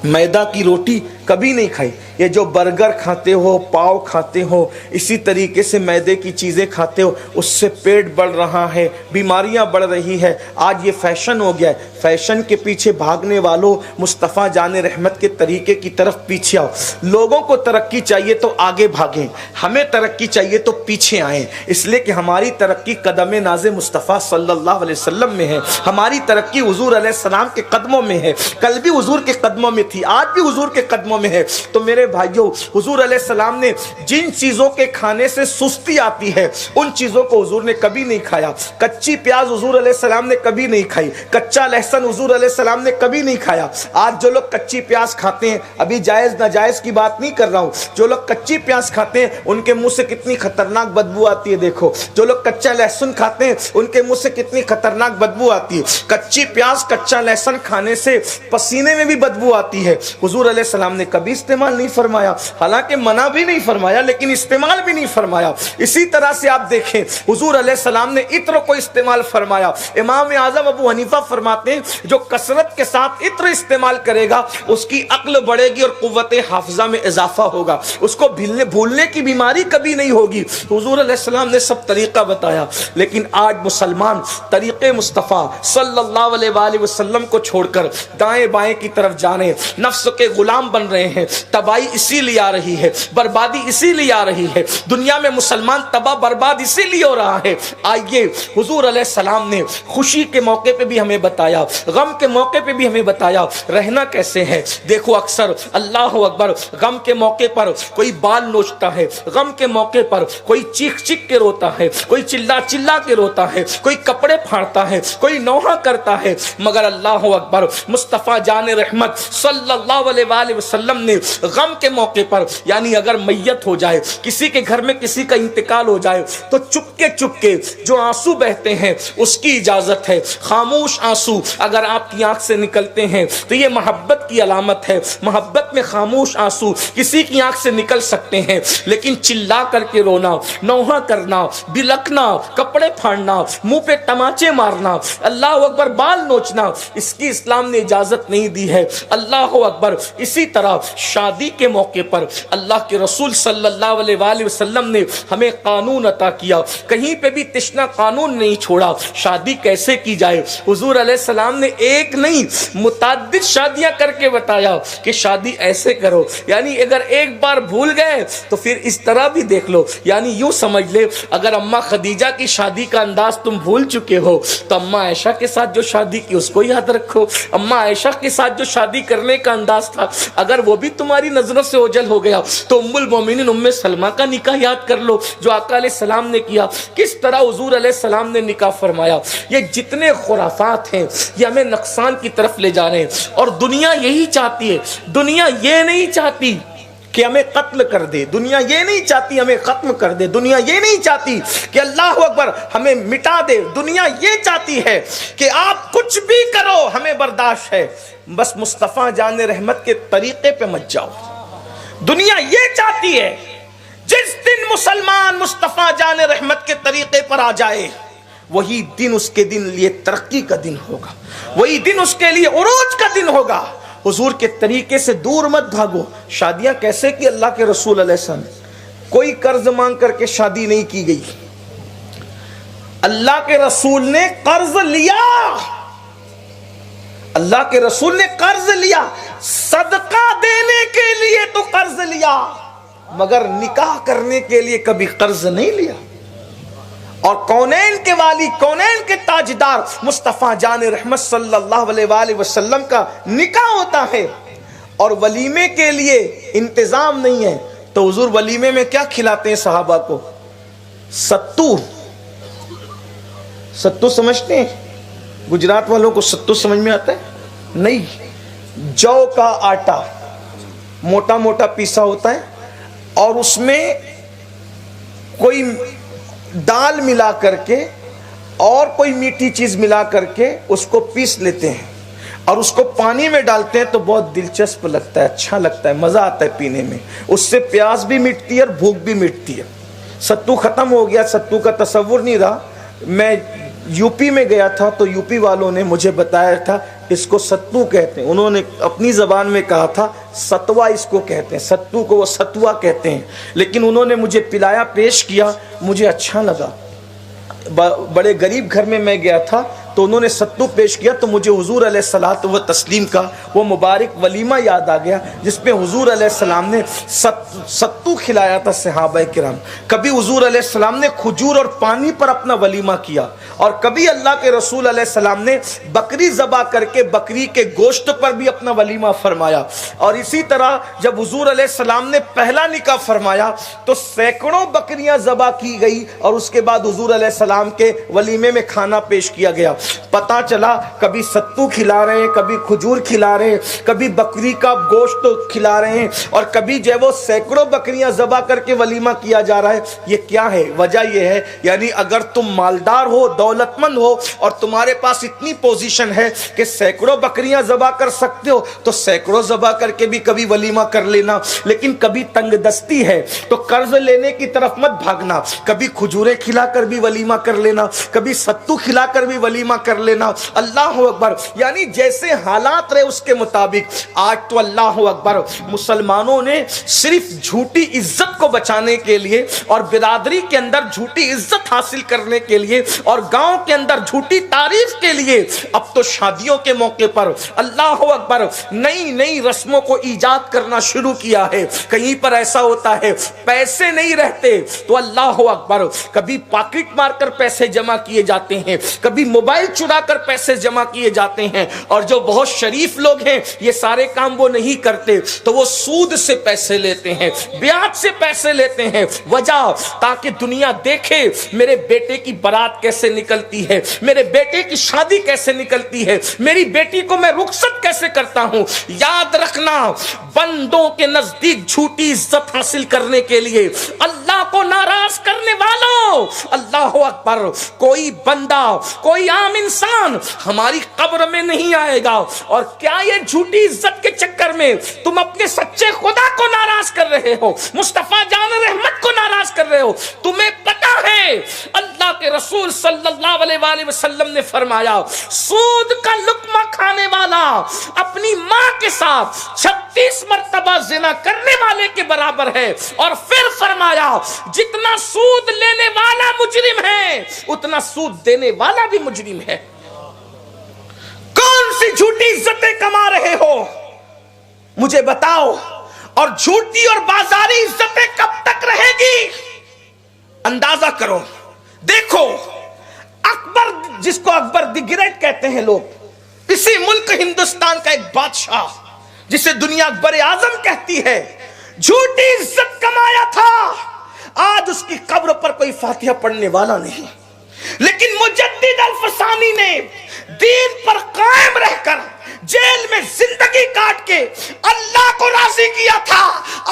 میدہ کی روٹی کبھی نہیں کھائی. یہ جو برگر کھاتے ہو، پاؤ کھاتے ہو، اسی طریقے سے میدے کی چیزیں کھاتے ہو، اس سے پیٹ بڑھ رہا ہے، بیماریاں بڑھ رہی ہے. آج یہ فیشن ہو گیا ہے. فیشن کے پیچھے بھاگنے والوں، مصطفیٰ جان رحمت کے طریقے کی طرف پیچھے آؤ. لوگوں کو ترقی چاہیے تو آگے بھاگیں، ہمیں ترقی چاہیے تو پیچھے آئیں. اس لیے کہ ہماری ترقی قدم ناز مصطفیٰ صلی اللہ علیہ وسلم میں ہے. ہماری ترقی حضور علیہ السلام کے قدموں میں ہے. کل بھی حضور کے قدموں میں تھی، آج بھی حضور کے قدموں میں ہے. تو میرے بھائیوں، حضور علیہ السلام نے جن چیزوں کے کھانے سے سستی آتی ہے ان چیزوں کو حضور نے کبھی نہیں کھایا. کچی پیاز حضور علیہ السلام نے کبھی نہیں کھائی. کچا لہسن حضور علیہ السلام نے کبھی نہیں کھایا. آج جو لوگ کچی پیاز کھاتے ہیں، ابھی جائز ناجائز کی بات نہیں کر رہا ہوں، جو لوگ کچی پیاز کھاتے ہیں ان کے منہ سے کتنی خطرناک بدبو آتی ہے. دیکھو، جو لوگ کچا لہسن کھاتے ہیں ان کے منہ سے کتنی خطرناک بدبو آتی ہے. کچی پیاز، کچا لہسن کھانے سے پسینے میں بھی بدبو آتی ہے. حضور علیہ السلام نے کبھی استعمال نہیں فرمایا. حالانکہ منع بھی نہیں فرمایا لیکن استعمال بھی نہیں فرمایا. اسی طرح سے آپ دیکھیں حضور علیہ السلام نے عطر کو استعمال فرمایا. امام اعظم ابو حنیفہ فرماتے ہیں جو کثرت کے ساتھ عطر استعمال کرے گا اس کی عقل بڑھے گی اور قوت حافظہ میں اضافہ ہوگا، اس کو بھولنے کی بیماری کبھی نہیں ہوگی. حضور علیہ السلام نے سب طریقہ بتایا. لیکن آج مسلمان طریقے مصطفیٰ صلی اللہ علیہ وآلہ وسلم کو چھوڑ کر دائیں بائیں کی طرف جانے، نفس کے غلام بن رہے ہیں. تباہی اسی لیے آ رہی ہے، بربادی اسی لیے آ رہی ہے. دنیا میں مسلمان تباہ برباد اسی لیے ہو رہا ہے. آئیے، حضور علیہ السلام نے خوشی کے موقع پہ بھی ہمیں بتایا، غم کے موقع پہ بھی ہمیں بتایا رہنا کیسے ہے. دیکھو اکثر اللہ اکبر، غم کے موقع پر کوئی بال نوچتا ہے، غم کے موقع پر کوئی چیخ چیخ کے روتا ہے، کوئی چلا چلا کے روتا ہے، کوئی کپڑے پھاڑتا ہے، کوئی نوحہ کرتا ہے. مگر اللہ اکبر، مصطفیٰ جان رحمت صلی اللہ علیہ وآلہ وسلم نے غم کے موقع پر، یعنی اگر میت ہو جائے، کسی کے گھر میں کسی کا انتقال ہو جائے تو چپکے چپکے جو آنسو بہتے ہیں اس کی اجازت ہے. خاموش آنسو اگر آپ کی آنکھ سے نکلتے ہیں تو یہ محبت کی علامت ہے. محبت میں خاموش آنسو کسی کی آنکھ سے نکل سکتے ہیں، لیکن چلا کر کے رونا، نوحہ کرنا، بلکنا، کپڑے پھاڑنا، منہ پہ تماچے مارنا، اللہ اکبر، بال نوچنا، اس کی اسلام نے اجازت نہیں دی ہے. اللہ اکبر. اسی طرح شادی کے موقع پر اللہ کے رسول صلی اللہ علیہ وآلہ وسلم نے ہمیں قانون عطا کیا، کہیں پہ بھی تشنا قانون نہیں چھوڑا شادی کیسے کی جائے۔ حضور علیہ السلام نے ایک نہیں متعدد شادیاں کر کے بتایا کہ شادی ایسے کرو، یعنی اگر ایک بار بھول گئے تو پھر اس طرح بھی دیکھ لو، یعنی یوں سمجھ لے اگر اماں خدیجہ کی شادی کا انداز تم بھول چکے ہو تو اماں عائشہ کے ساتھ جو شادی کی اس کو یاد رکھو، اماں عائشہ کے ساتھ جو شادی کرنے کا انداز تھا اگر وہ بھی تمہاری نظروں سے اوجھل ہو گیا تو ام المومنین ام سلمہ کا نکاح یاد کر لو جو آقا علیہ السلام نے کیا، کس طرح حضور علیہ السلام نے نکاح فرمایا۔ یہ جتنے خرافات ہیں یہ ہمیں نقصان کی طرف لے جا رہے ہیں، اور دنیا یہی چاہتی ہے، دنیا یہ نہیں چاہتی کہ ہمیں قتل کر دے، دنیا یہ نہیں چاہتی ہمیں ختم کر دے، دنیا یہ نہیں چاہتی کہ اللہ اکبر ہمیں مٹا دے، دنیا یہ چاہتی ہے کہ آپ کچھ بھی کرو ہمیں برداشت ہے، بس مصطفیٰ جان رحمت کے طریقے پہ مت جاؤ۔ دنیا یہ چاہتی ہے جس دن مسلمان مصطفیٰ جان رحمت کے طریقے پر آ جائے وہی دن اس کے دن لیے ترقی کا دن ہوگا، وہی دن اس کے لیے عروج کا دن ہوگا۔ حضور کے طریقے سے دور مت بھاگو۔ شادیاں کیسے کی اللہ کے رسول علیہ السلام؟ کوئی قرض مانگ کر کے شادی نہیں کی گئی، اللہ کے رسول نے قرض لیا، اللہ کے رسول نے قرض لیا، صدقہ دینے کے لیے تو قرض لیا مگر نکاح کرنے کے لیے کبھی قرض نہیں لیا۔ اور کونین کے والی، کونین کے تاجدار مصطفیٰ جان رحمت صلی اللہ علیہ وآلہ وسلم کا نکاح ہوتا ہے اور ولیمے کے لیے انتظام نہیں ہے تو حضور ولیمے میں کیا کھلاتے ہیں صحابہ کو؟ ستو۔ ستو سمجھتے ہیں؟ گجرات والوں کو ستو سمجھ میں آتا ہے؟ نہیں، جو کا آٹا موٹا موٹا پیسا ہوتا ہے اور اس میں کوئی دال ملا کر کے اور کوئی میٹھی چیز ملا کر کے اس کو پیس لیتے ہیں اور اس کو پانی میں ڈالتے ہیں تو بہت دلچسپ لگتا ہے، اچھا لگتا ہے، مزہ آتا ہے پینے میں، اس سے پیاس بھی مٹتی ہے اور بھوک بھی مٹتی ہے۔ ستو ختم ہو گیا، ستو کا تصور نہیں رہا۔ میں یو پی میں گیا تھا تو یو پی والوں نے مجھے بتایا تھا اس کو ستو کہتے ہیں، انہوں نے اپنی زبان میں کہا تھا ستوا اس کو کہتے ہیں، ستو کو وہ ستوا کہتے ہیں، لیکن انہوں نے مجھے پلایا، پیش کیا، مجھے اچھا لگا۔ بڑے غریب گھر میں گیا تھا تو انہوں نے ستو پیش کیا تو مجھے حضور علیہ الصلوۃ والتسلیم کا وہ مبارک ولیمہ یاد آ گیا جس میں حضور علیہ السلام نے ستو کھلایا تھا صحابہ کرام۔ کبھی حضور علیہ السلام نے کھجور اور پانی پر اپنا ولیمہ کیا اور کبھی اللہ کے رسول علیہ السلام نے بکری ذبح کر کے بکری کے گوشت پر بھی اپنا ولیمہ فرمایا۔ اور اسی طرح جب حضور علیہ السلام نے پہلا نکاح فرمایا تو سینکڑوں بکریاں ذبح کی گئی اور اس کے بعد حضور علیہ السلام کے ولیمے میں کھانا پیش کیا گیا۔ پتا چلا کبھی ستو کھلا رہے ہیں، کبھی کھجور کھلا رہے ہیں، کبھی بکری کا گوشت کھلا رہے ہیں اور کبھی جو ہے وہ سینکڑوں بکریاں ذبح کر کے ولیمہ کیا جا رہا ہے۔ یہ کیا ہے؟ وجہ یہ ہے یعنی اگر تم مالدار ہو، دولت مند ہو اور تمہارے پاس اتنی پوزیشن ہے کہ سینکڑوں بکریاں ذبح کر سکتے ہو تو سینکڑوں ذبح کر کے بھی کبھی ولیمہ کر لینا۔ لیکن کبھی تنگ دستی ہے تو قرض لینے کی طرف مت بھاگنا، کبھی کھجوریں کھلا کر بھی ولیمہ کر لینا، کبھی ستو کھلا کر بھی ولیمہ کر لینا۔ اللہ اکبر، یعنی جیسے حالات رہے اس کے مطابق۔ آج تو اللہ اکبر مسلمانوں نے صرف جھوٹی عزت کو بچانے کے لیے اور برادری کے اندر جھوٹی عزت حاصل کرنے کے لیے اور گاؤں کے اندر جھوٹی تعریف کے لیے اب تو شادیوں کے موقع پر اللہ اکبر نئی نئی رسموں کو ایجاد کرنا شروع کیا ہے۔ کہیں پر ایسا ہوتا ہے پیسے نہیں رہتے تو اللہ اکبر کبھی پاکٹ مار کر پیسے جمع کیے جاتے ہیں، کبھی موبائل چرا کر پیسے جمع کیے جاتے ہیں، اور جو بہت شریف لوگ ہیں یہ سارے کام وہ نہیں کرتے تو وہ سود سے پیسے لیتے ہیں، بیاج سے پیسے لیتے ہیں۔ وجہ تاکہ دنیا دیکھے میرے بیٹے کی بارات کیسے نکلتی ہے، میرے بیٹے کی شادی کیسے نکلتی ہے، میری بیٹی کو میں رخصت کیسے کرتا ہوں۔ یاد رکھنا بندوں کے نزدیک جھوٹی عزت حاصل کرنے کے لیے اللہ کو ناراض کرنے والوں، اللہ اکبر، کوئی بندہ، کوئی عام
عام انسان ہماری قبر میں نہیں آئے گا. اور کیا یہ جھوٹی عزت کے چکر میں تم اپنے سچے خدا کو ناراض کر رہے ہو, مصطفیٰ جان رحمت کو ناراض کر رہے ہو؟ تمہیں پتا ہے اللہ کے رسول صلی اللہ علیہ وآلہ وسلم نے فرمایا سود کا لقمہ کھانے والا اپنی ماں کے ساتھ 36 مرتبہ زنا کرنے والے کے برابر ہے. اور پھر فرمایا جتنا سود لینے والا مجرم ہے اتنا سود دینے والا بھی مجرم ہے. کون سی جھوٹی عزتیں کما رہے ہو مجھے بتاؤ, اور جھوٹی اور بازاری عزتیں کب تک رہے گی؟ اندازہ کرو. دیکھو اکبر, جس کو اکبر دی گریٹ کہتے ہیں لوگ, اسی ملک ہندوستان کا ایک بادشاہ جسے دنیا اکبر اعظم کہتی ہے, جھوٹی عزت کمایا تھا. آج اس کی قبر پر کوئی فاتحہ پڑھنے والا نہیں, لیکن مجدد الفسانی نے دین پر قائم رہ کر جیل میں زندگی کاٹ کے اللہ کو راضی کیا تھا.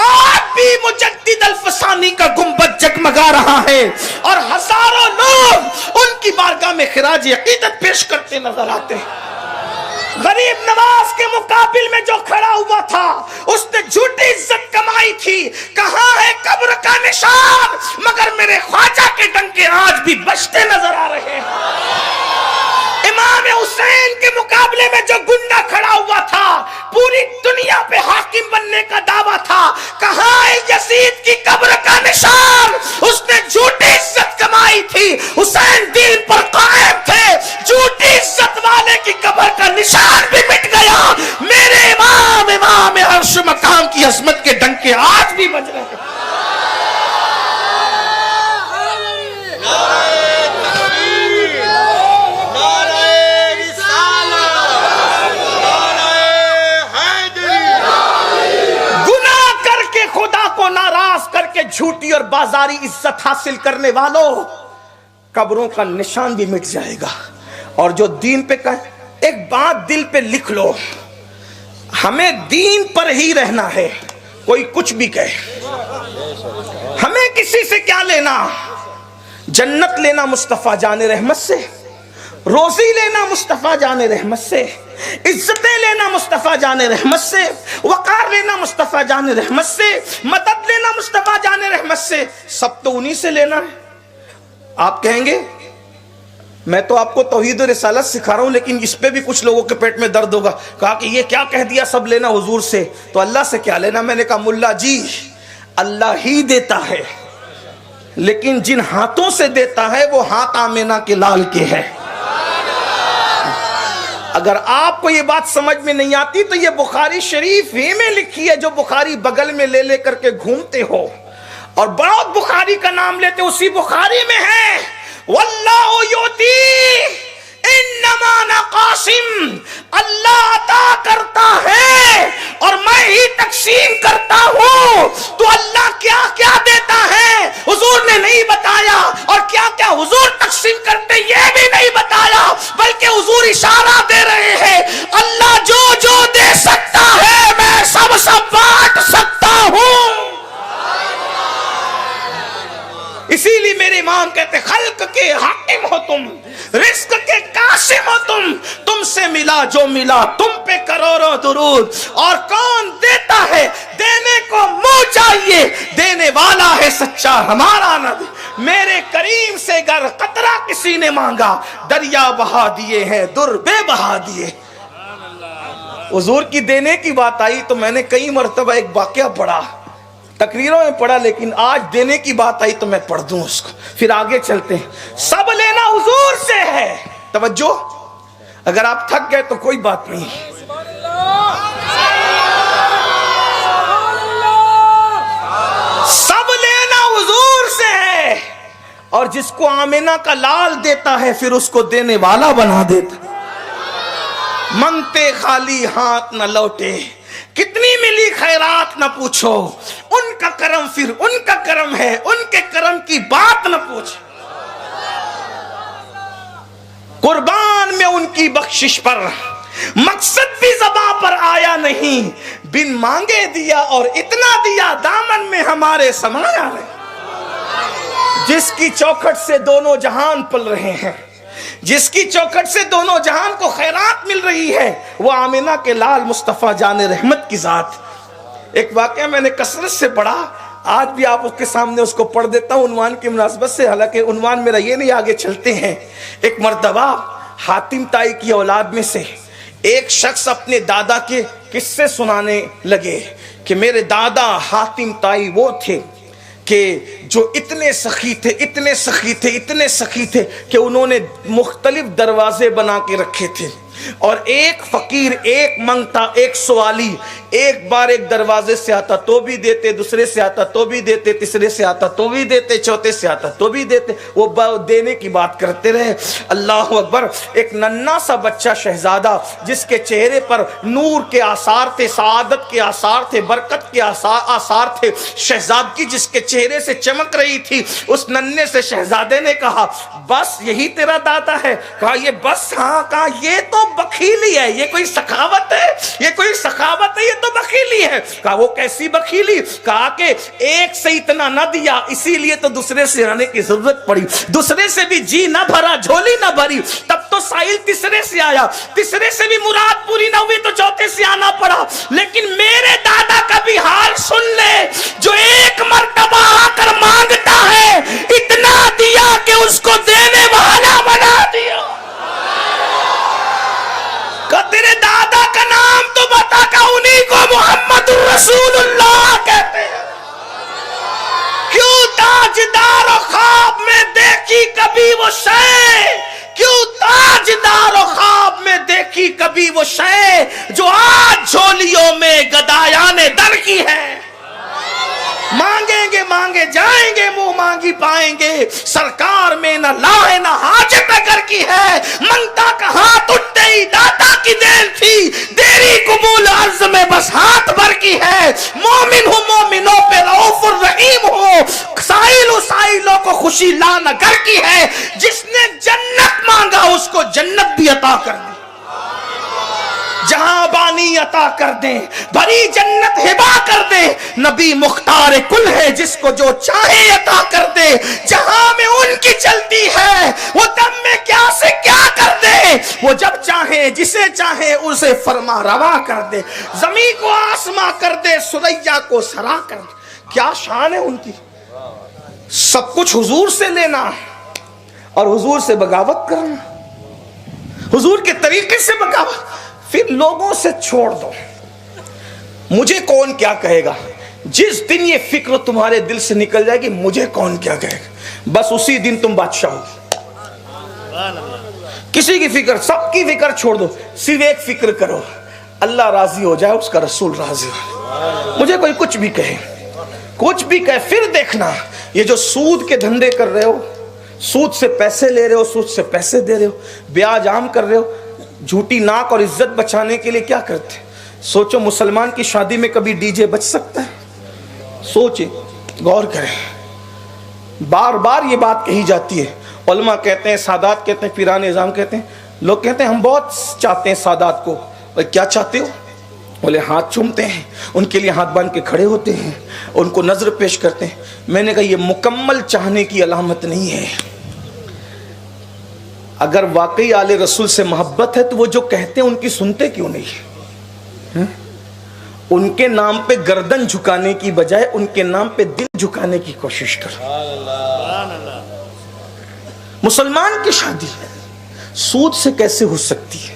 آج بھی مجدد الفسانی کا گنبد جگمگا رہا ہے اور ہزاروں لوگ ان کی بارگاہ میں خراج عقیدت پیش کرتے نظر آتے ہیں. غریب نواز کے مقابل میں جو کھڑا ہوا تھا اس نے جھوٹی عزت کمائی تھی. کہاں ہے قبر کا نشان؟ مگر میرے خواجہ کے ڈنکے آج بھی بجتے نظر آ رہے ہیں. امام حسین کے مقابلے میں جو گنڈا کھڑا ہوا تھا, پوری دنیا پہ حاکم بننے کا دعویٰ تھا, کہاں ہے یزید کی قبر کا نشان؟ اس نے جھوٹی عزت کمائی تھی. حسین دین پر قائم تھے, جھوٹی عزت والے کی قبر کا نشان بھی مٹ گیا. میرے امام, امام عرش مقام کی عظمت کے ڈنکے آج بھی بج رہے ہیں. ناراض کر کے جھوٹی اور بازاری عزت حاصل کرنے والوں, قبروں کا نشان بھی مٹ جائے گا. اور جو دین پہ کہے, ایک بات دل پہ لکھ لو, ہمیں دین پر ہی رہنا ہے. کوئی کچھ بھی کہے, ہمیں کسی سے کیا لینا؟ جنت لینا مصطفیٰ جان رحمت سے, روزی لینا مصطفیٰ جان رحمت سے, عزتیں لینا مصطفیٰ جان رحمت سے, وقار لینا مصطفیٰ جان رحمت سے, مدد لینا مصطفیٰ جان رحمت سے, سب تو انہی سے لینا ہے. آپ کہیں گے میں تو آپ کو توحید و رسالت سکھا رہا ہوں, لیکن اس پہ بھی کچھ لوگوں کے پیٹ میں درد ہوگا. کہا کہ یہ کیا کہہ دیا سب لینا حضور سے, تو اللہ سے کیا لینا؟ میں نے کہا ملا جی اللہ ہی دیتا ہے, لیکن جن ہاتھوں سے دیتا ہے وہ ہاتھ آمینہ کے لال کے ہے. اگر آپ کو یہ بات سمجھ میں نہیں آتی تو یہ بخاری شریف ہی میں لکھی ہے, جو بخاری بغل میں لے لے کر کے گھومتے ہو اور بہت بخاری کا نام لیتے, اسی بخاری میں ہے واللہ یؤتی انما انا قاسم, اللہ عطا کرتا ہے اور میں ہی تقسیم کرتا ہوں. تو اللہ کیا کیا دیتا ہے حضور نے نہیں بتایا, اور کیا کیا حضور تقسیم کرتے یہ بھی نہیں بتایا, بلکہ حضور اشارہ دے رہے ہیں اللہ جو جو دے سکتا ہے میں سب سب بانٹ سکتا ہوں. اسی لیے میرے امام کہتے خلق کے حاکم ہو تم, رزق کے قاسم ہو تم سے ملا جو ملا تم پہ کروڑوں درود. اور کون دیتا ہے؟ دینے کو منہ چاہیے, دینے والا ہے سچا ہمارا نبی. میرے کریم سے گر قطرہ کسی نے مانگا, دریا بہا دیے ہیں در بے بہا دیے. حضور کی دینے کی بات آئی تو میں نے کئی مرتبہ ایک واقعہ پڑھا, تقریروں میں پڑھا, لیکن آج دینے کی بات آئی تو میں پڑھ دوں اس کو, پھر آگے چلتے ہیں. سب لینا حضور سے ہے. توجہ, اگر آپ تھک گئے تو کوئی بات نہیں, سب لینا حضور سے ہے. اور جس کو آمینہ کا لال دیتا ہے پھر اس کو دینے والا بنا دیتا. منگتے خالی ہاتھ نہ لوٹے, کتنی ملی خیرات نہ پوچھو, ان کا کرم پھر ان کا کرم ہے, ان کے کرم کی بات نہ پوچھو. قربان میں ان کی بخشش پر مقصد بھی زباں پر آیا نہیں, بن مانگے دیا اور اتنا دیا دامن میں ہمارے سمایا نہیں. جس کی چوکھٹ سے دونوں جہان پل رہے ہیں, جس کی چوکھٹ سے دونوں جہان کو خیرات مل رہی ہے، وہ آمینہ کے لال مصطفیٰ جان رحمت کی ذات۔ ایک واقعہ میں نے کثرت سے پڑھا، آج بھی آپ اس کے سامنے اس کو پڑھ دیتا ہوں عنوان کی مناسبت سے، حالانکہ عنوان میرا یہ نہیں، آگے چلتے ہیں۔ ایک مرتبہ حاتم طائی کی اولاد میں سے ایک شخص اپنے دادا کے قصے سنانے لگے کہ میرے دادا حاتم طائی وہ تھے کہ جو اتنے سخی تھے، اتنے سخی تھے، اتنے سخی تھے کہ انہوں نے مختلف دروازے بنا کے رکھے تھے، اور ایک فقیر، ایک منگتا، ایک سوالی ایک بار ایک دروازے سے آتا تو بھی دیتے، دوسرے سے آتا تو بھی دیتے، تیسرے سے آتا تو بھی دیتے، چوتھے سے آتا تو بھی دیتے، وہ دینے کی بات کرتے رہے۔ اللہ اکبر۔ ایک ننھا سا بچہ شہزادہ جس کے چہرے پر نور کے آثار تھے، سعادت کے آثار تھے، برکت کے آثار تھے، شہزادگی جس کے چہرے سے چمک رہی تھی، اس ننھے سے شہزادے نے کہا بس یہی تیرا دادا ہے؟ کہا یہ بس، ہاں۔ کہا یہ تو بخیلی ہے، یہ کوئی سخاوت ہے؟ یہ کوئی سخاوت ہے؟ یہ تو بخیلی ہے۔ کہا وہ کیسی بخیلی؟ کہا کہ ایک سے اتنا نہ دیا، اسی لیے تو دوسرے سے آنے کی ضرورت پڑی، دوسرے سے بھی جی نہ بھرا، جھولی نہ بھری، تب تو سائل تیسرے سے آیا، تیسرے سے بھی مراد پوری نہ ہوئی تو چوتھے سے آنا پڑا۔ لیکن میرے دادا کا بھی حال سن لے، جو ایک مرتبہ آ کر مانگتا ہے، اتنا دیا کہ اس کو دینے والا بنا دیا۔ کہ تیرے دادا کا نام تو بتا، کہ انہی کو محمد رسول اللہ کہتے ہیں۔ کیوں تاجدار و خواب میں دیکھی کبھی وہ شے، کیوں تاجدار و خواب میں دیکھی کبھی وہ شے، جو آج جھولیوں میں گدایان در کی ہے۔ مانگیں گے مانگے جائیں گے، منہ مانگی پائیں گے، سرکار میں نہ لا نہ حاجت اگر کی ہے، منگتا کا ہاتھ اٹھتے ہی داتا کی دین تھی، دیری قبول عرض میں بس ہاتھ بھر کی ہے۔ مومن ہوں مومنوں پہ رؤوف الرحیم ہوں، سائلوں کو خوشی لانا گھر کی ہے، جس نے جنت مانگا اس کو جنت بھی عطا کر دی، جہاں بانی عطا کر دیں، بھری جنت ہبا کر دے۔ نبی مختار کل ہے، جس کو جو چاہے عطا کر دے، جہاں میں ان کی چلتی ہے وہ دم میں کیا سے کیا کر دے، وہ جب چاہے جسے چاہے اسے فرما روا کر دے، زمین کو آسماں کر دے، سریا کو سرا کر دے۔ کیا شان ہے ان کی، سب کچھ حضور سے لینا اور حضور سے بغاوت کرنا، حضور کے طریقے سے بغاوت، پھر لوگوں سے چھوڑ دو، مجھے کون کیا کہے گا۔ جس دن یہ فکر تمہارے دل سے نکل جائے گی مجھے کون کیا کہے گا، بس اسی دن تم بادشاہ ہو۔ کسی کی فکر، سب کی فکر چھوڑ دو، صرف ایک فکر کرو، اللہ راضی ہو جائے، اس کا رسول راضی ہو۔ مجھے کوئی کچھ بھی کہے، کچھ بھی کہے، پھر دیکھنا یہ جو سود کے دھندے کر رہے ہو، سود سے پیسے لے رہے ہو، سود سے پیسے دے رہے ہو، بیاج عام کر رہے ہو، جھوٹی ناک اور عزت بچانے کے لیے کیا کرتے؟ سوچو مسلمان کی شادی میں کبھی ڈی جے بچ سکتا ہے؟ سوچیں، غور کریں، بار بار یہ بات کہی جاتی ہے۔ علماء کہتے ہیں، سادات کہتے ہیں، پیران نظام کہتے ہیں، لوگ کہتے ہیں ہم بہت چاہتے ہیں سادات کو۔ کیا چاہتے ہو؟ بولے ہاتھ چومتے ہیں، ان کے لیے ہاتھ باندھ کے کھڑے ہوتے ہیں، ان کو نظر پیش کرتے ہیں۔ میں نے کہا یہ مکمل چاہنے کی علامت نہیں ہے۔ اگر واقعی آل رسول سے محبت ہے تو وہ جو کہتے ہیں ان کی سنتے کیوں نہیں؟ ان کے نام پہ گردن جھکانے کی بجائے ان کے نام پہ دل جھکانے کی کوشش کرو۔ مسلمان کی شادی سود سے کیسے ہو سکتی ہے؟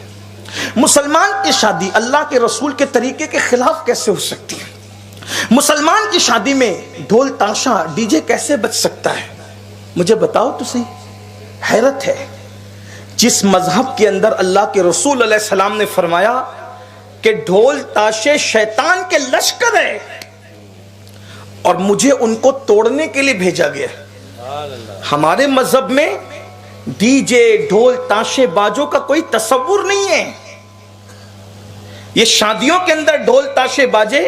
مسلمان کی شادی اللہ کے رسول کے طریقے کے خلاف کیسے ہو سکتی ہے؟ مسلمان کی شادی میں ڈھول تاشا ڈی جے کیسے بچ سکتا ہے؟ مجھے بتاؤ تو صحیح۔ حیرت ہے، جس مذہب کے اندر اللہ کے رسول علیہ السلام نے فرمایا کہ ڈھول تاشے شیطان کے لشکر ہے اور مجھے ان کو توڑنے کے لیے بھیجا گیا، ہمارے مذہب میں ڈی جے ڈھول تاشے باجوں کا کوئی تصور نہیں ہے۔ یہ شادیوں کے اندر ڈھول تاشے باجے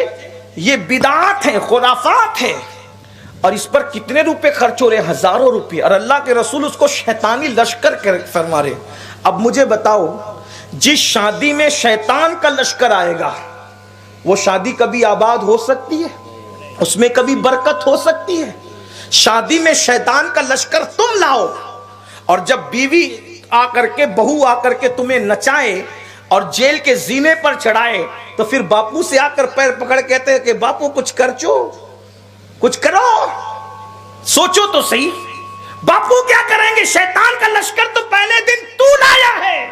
یہ بدعات ہیں، خرافات ہیں، اور اس پر کتنے روپے خرچ ہو رہے ہیں؟ ہزاروں روپے، اور اللہ کے رسول اس کو شیطانی لشکر فرما رہے۔ اب مجھے بتاؤ، جس شادی میں شیطان کا لشکر آئے گا وہ شادی کبھی آباد ہو سکتی ہے؟ اس میں کبھی برکت ہو سکتی ہے؟ شادی میں شیطان کا لشکر تم لاؤ، اور جب بیوی آ کر کے بہو آ کر کے تمہیں نچائے اور جیل کے زینے پر چڑھائے تو پھر باپو سے آ کر پیر پکڑ کہتے ہیں کہ باپو کچھ کچھ کرو. سوچو تو صحیح, باپو کیا کریں گے؟ شیطان کا لشکر تو پہلے دن تو لایا ہے.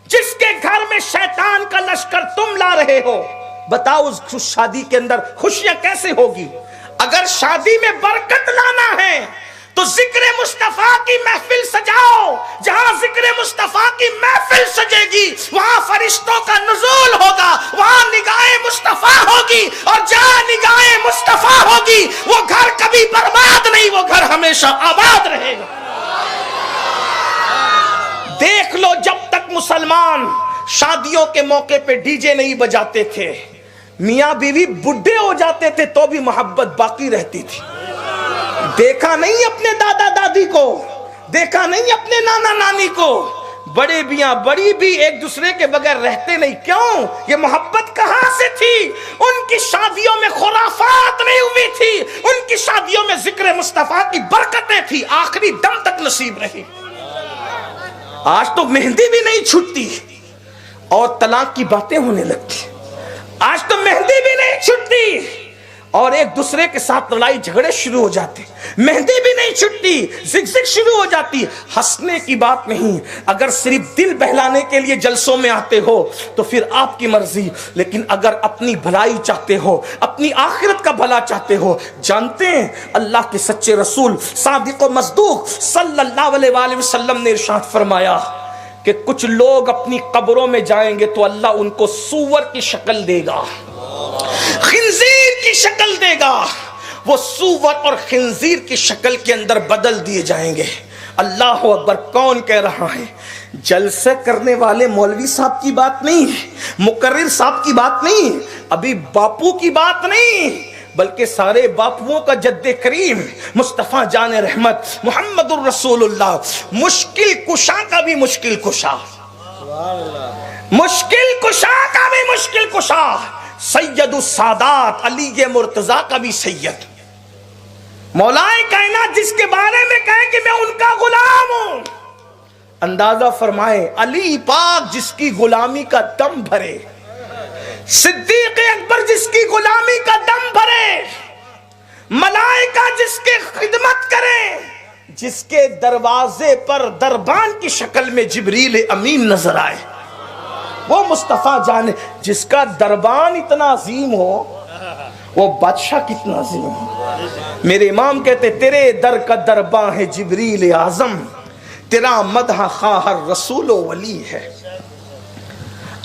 جس کے گھر میں شیطان کا لشکر تم لا رہے ہو, بتاؤ اس شادی کے اندر خوشیاں کیسے ہوگی؟ اگر شادی میں برکت لانا ہے تو ذکر مصطفیٰ کی محفل سجاؤ. جہاں ذکر مصطفیٰ کی محفل سجے گی وہاں فرشتوں کا نزول ہوگا, وہاں نگاہ مصطفیٰ ہوگی, اور جہاں نگاہ مصطفیٰ ہوگی وہ گھر کبھی برباد نہیں, وہ گھر ہمیشہ آباد رہے گا. دیکھ لو, جب تک مسلمان شادیوں کے موقع پہ ڈی جے نہیں بجاتے تھے, میاں بیوی بڈھے ہو جاتے تھے تو بھی محبت باقی رہتی تھی. دیکھا نہیں اپنے دادا دادی کو, دیکھا نہیں اپنے نانا نانی کو, بڑے بیاں بڑی بھی ایک دوسرے کے بغیر رہتے نہیں. کیوں؟ یہ محبت کہاں سے تھی؟ ان کی شادیوں میں خرافات نہیں ہوئی تھی, ان کی شادیوں میں ذکر مصطفیٰ کی برکتیں تھی, آخری دم تک نصیب رہی. آج تو مہندی بھی نہیں چھٹتی اور طلاق کی باتیں ہونے لگتی. آج تو مہندی بھی نہیں چھٹتی اور ایک دوسرے کے ساتھ لڑائی جھگڑے شروع ہو جاتے. مہندی بھی نہیں چھٹتی, زگزگ شروع ہو جاتی. ہنسنے کی بات نہیں, اگر صرف دل بہلانے کے لیے جلسوں میں آتے ہو تو پھر آپ کی مرضی, لیکن اگر اپنی بھلائی چاہتے ہو, اپنی آخرت کا بھلا چاہتے ہو, جانتے ہیں اللہ کے سچے رسول صادق و مصدوق صلی اللہ علیہ وآلہ وسلم نے ارشاد فرمایا کہ کچھ لوگ اپنی قبروں میں جائیں گے تو اللہ ان کو سور کی شکل دے گا, خنزیر کی شکل دے گا. وہ سور اور خنزیر کی شکل کے اندر بدل دیے جائیں گے. اللہ اکبر. کون کہہ رہا ہے؟ جلسے کرنے والے مولوی صاحب کی بات نہیں, مقرر صاحب کی بات نہیں, ابھی باپو کی بات نہیں, بلکہ سارے باپوؤں کا جد کریم مصطفیٰ جان رحمت محمد الرسول اللہ, مشکل کشا کا بھی مشکل کشا, مشکل کشا کا بھی مشکل کشا, سید السادات علی مرتضیٰ کا بھی سید, مولائے کائنات جس کے بارے میں کہیں کہ میں ان کا غلام ہوں. اندازہ فرمائے, علی پاک جس کی غلامی کا دم بھرے, صدیق اکبر جس کی غلامی کا دم بھرے, ملائکہ جس کی خدمت کریں, جس کے دروازے پر دربان کی شکل میں جبریل امین نظر آئے, وہ مصطفیٰ جانے جس کا دربان اتنا عظیم ہو, وہ بادشاہ کتنا عظیم ہو. میرے امام کہتے تیرے در کا درباں ہے جبریل اعظم, تیرا مدح خواہ رسول و ولی ہے.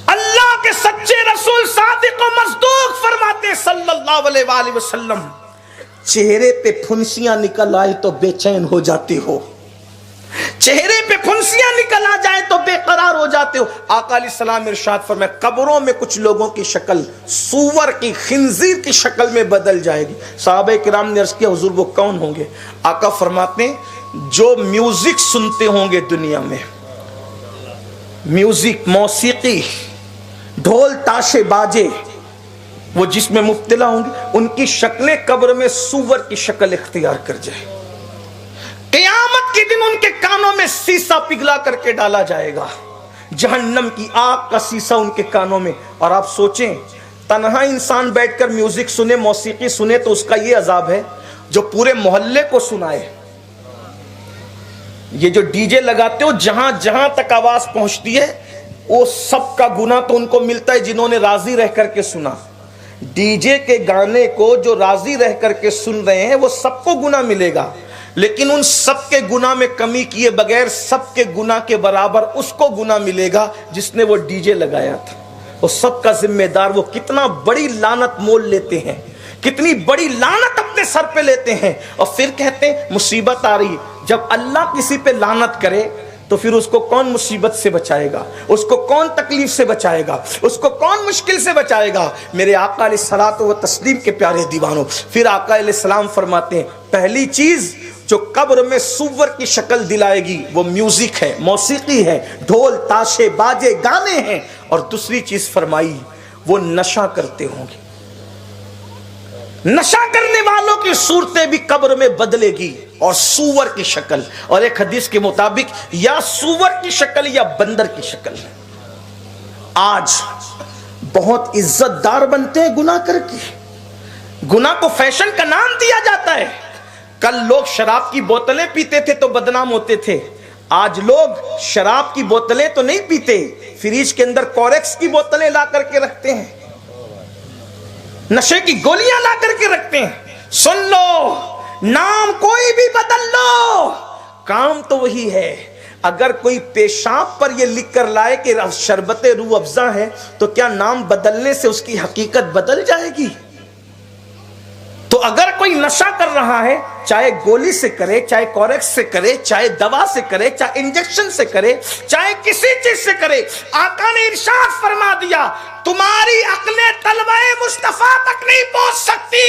اللہ کے سچے رسول صادق و مصدوق فرماتے صلی اللہ علیہ وآلہ وسلم, چہرے پہ پھنسیاں نکل آئے تو بے چین ہو جاتے ہو, چہرے پہ پھنسیاں نکل آ جائیں تو بے قرار ہو جاتے ہو. آقا علیہ السلام ارشاد فرمائے قبروں میں کچھ لوگوں کی شکل سور کی, خنزیر کی شکل میں بدل جائے گی. صحابہ کرام نے عرض کیا حضور وہ کون ہوں گے؟ آقا فرماتے ہیں جو میوزک سنتے ہوں گے دنیا میں, میوزک موسیقی ڈھول تاشے باجے, وہ جس میں مبتلا ہوں گے ان کی شکلیں قبر میں سور کی شکل اختیار کر جائے. قیامت کے دن ان کے کانوں میں سیسا پگھلا کر کے ڈالا جائے گا, جہنم کی آگ کا سیسا ان کے کانوں میں. اور آپ سوچیں تنہا انسان بیٹھ کر میوزک سنے, موسیقی سنے تو اس کا یہ عذاب ہے, جو پورے محلے کو سنائے. یہ جو ڈی جے لگاتے ہو جہاں جہاں تک آواز پہنچتی ہے وہ سب کا گناہ تو ان کو ملتا ہے جنہوں نے راضی رہ کر کے سنا. ڈی جے کے گانے کو جو راضی رہ کر کے سن رہے ہیں وہ سب کو گناہ ملے گا, لیکن ان سب کے گناہ میں کمی کیے بغیر سب کے گناہ کے برابر اس کو گناہ ملے گا جس نے وہ ڈی جے لگایا تھا. وہ سب کا ذمہ دار, وہ کتنا بڑی لعنت مول لیتے ہیں, کتنی بڑی لعنت اپنے سر پہ لیتے ہیں, اور پھر کہتے ہیں مصیبت آ رہی. جب اللہ کسی پہ لعنت کرے تو پھر اس کو کون مصیبت سے بچائے گا, اس کو کون تکلیف سے بچائے گا, اس کو کون مشکل سے بچائے گا؟ میرے آقا علیہ الصلوۃ و تسلیم کے پیارے دیوانوں, پھر آقا علیہ السلام فرماتے ہیں پہلی چیز جو قبر میں سور کی شکل دلائے گی وہ میوزک ہے, موسیقی ہے, ڈھول تاشے باجے گانے ہیں. اور دوسری چیز فرمائی وہ نشہ کرتے ہوں گے. نشہ کرنے والوں کی صورتیں بھی قبر میں بدلے گی. اور سور کی شکل، اور ایک حدیث کے مطابق یا سور کی شکل یا بندر کی شکل۔ آج بہت عزت دار بنتے ہیں گناہ کر کے، گناہ کو فیشن کا نام دیا جاتا ہے۔ کل لوگ شراب کی بوتلیں پیتے تھے تو بدنام ہوتے تھے، آج لوگ شراب کی بوتلیں تو نہیں پیتے، فریج کے اندر کوریکس کی بوتلیں لا کر کے رکھتے ہیں، نشے کی گولیاں لا کر کے رکھتے ہیں۔ سن لو، نام کوئی بھی بدل لو، کام تو وہی ہے۔ اگر کوئی پیشاب پر یہ لکھ کر لائے کہ شربت روح افزا ہے تو کیا نام بدلنے سے اس کی حقیقت بدل جائے گی؟ تو اگر کوئی نشہ کر رہا ہے، چاہے گولی سے کرے، چاہے کوریکس سے کرے، چاہے دوا سے کرے، چاہے انجیکشن سے کرے، چاہے کسی چیز سے کرے، آقا نے ارشاد فرما دیا تمہاری عقلیں طلبہ مصطفیٰ تک نہیں پہنچ سکتی،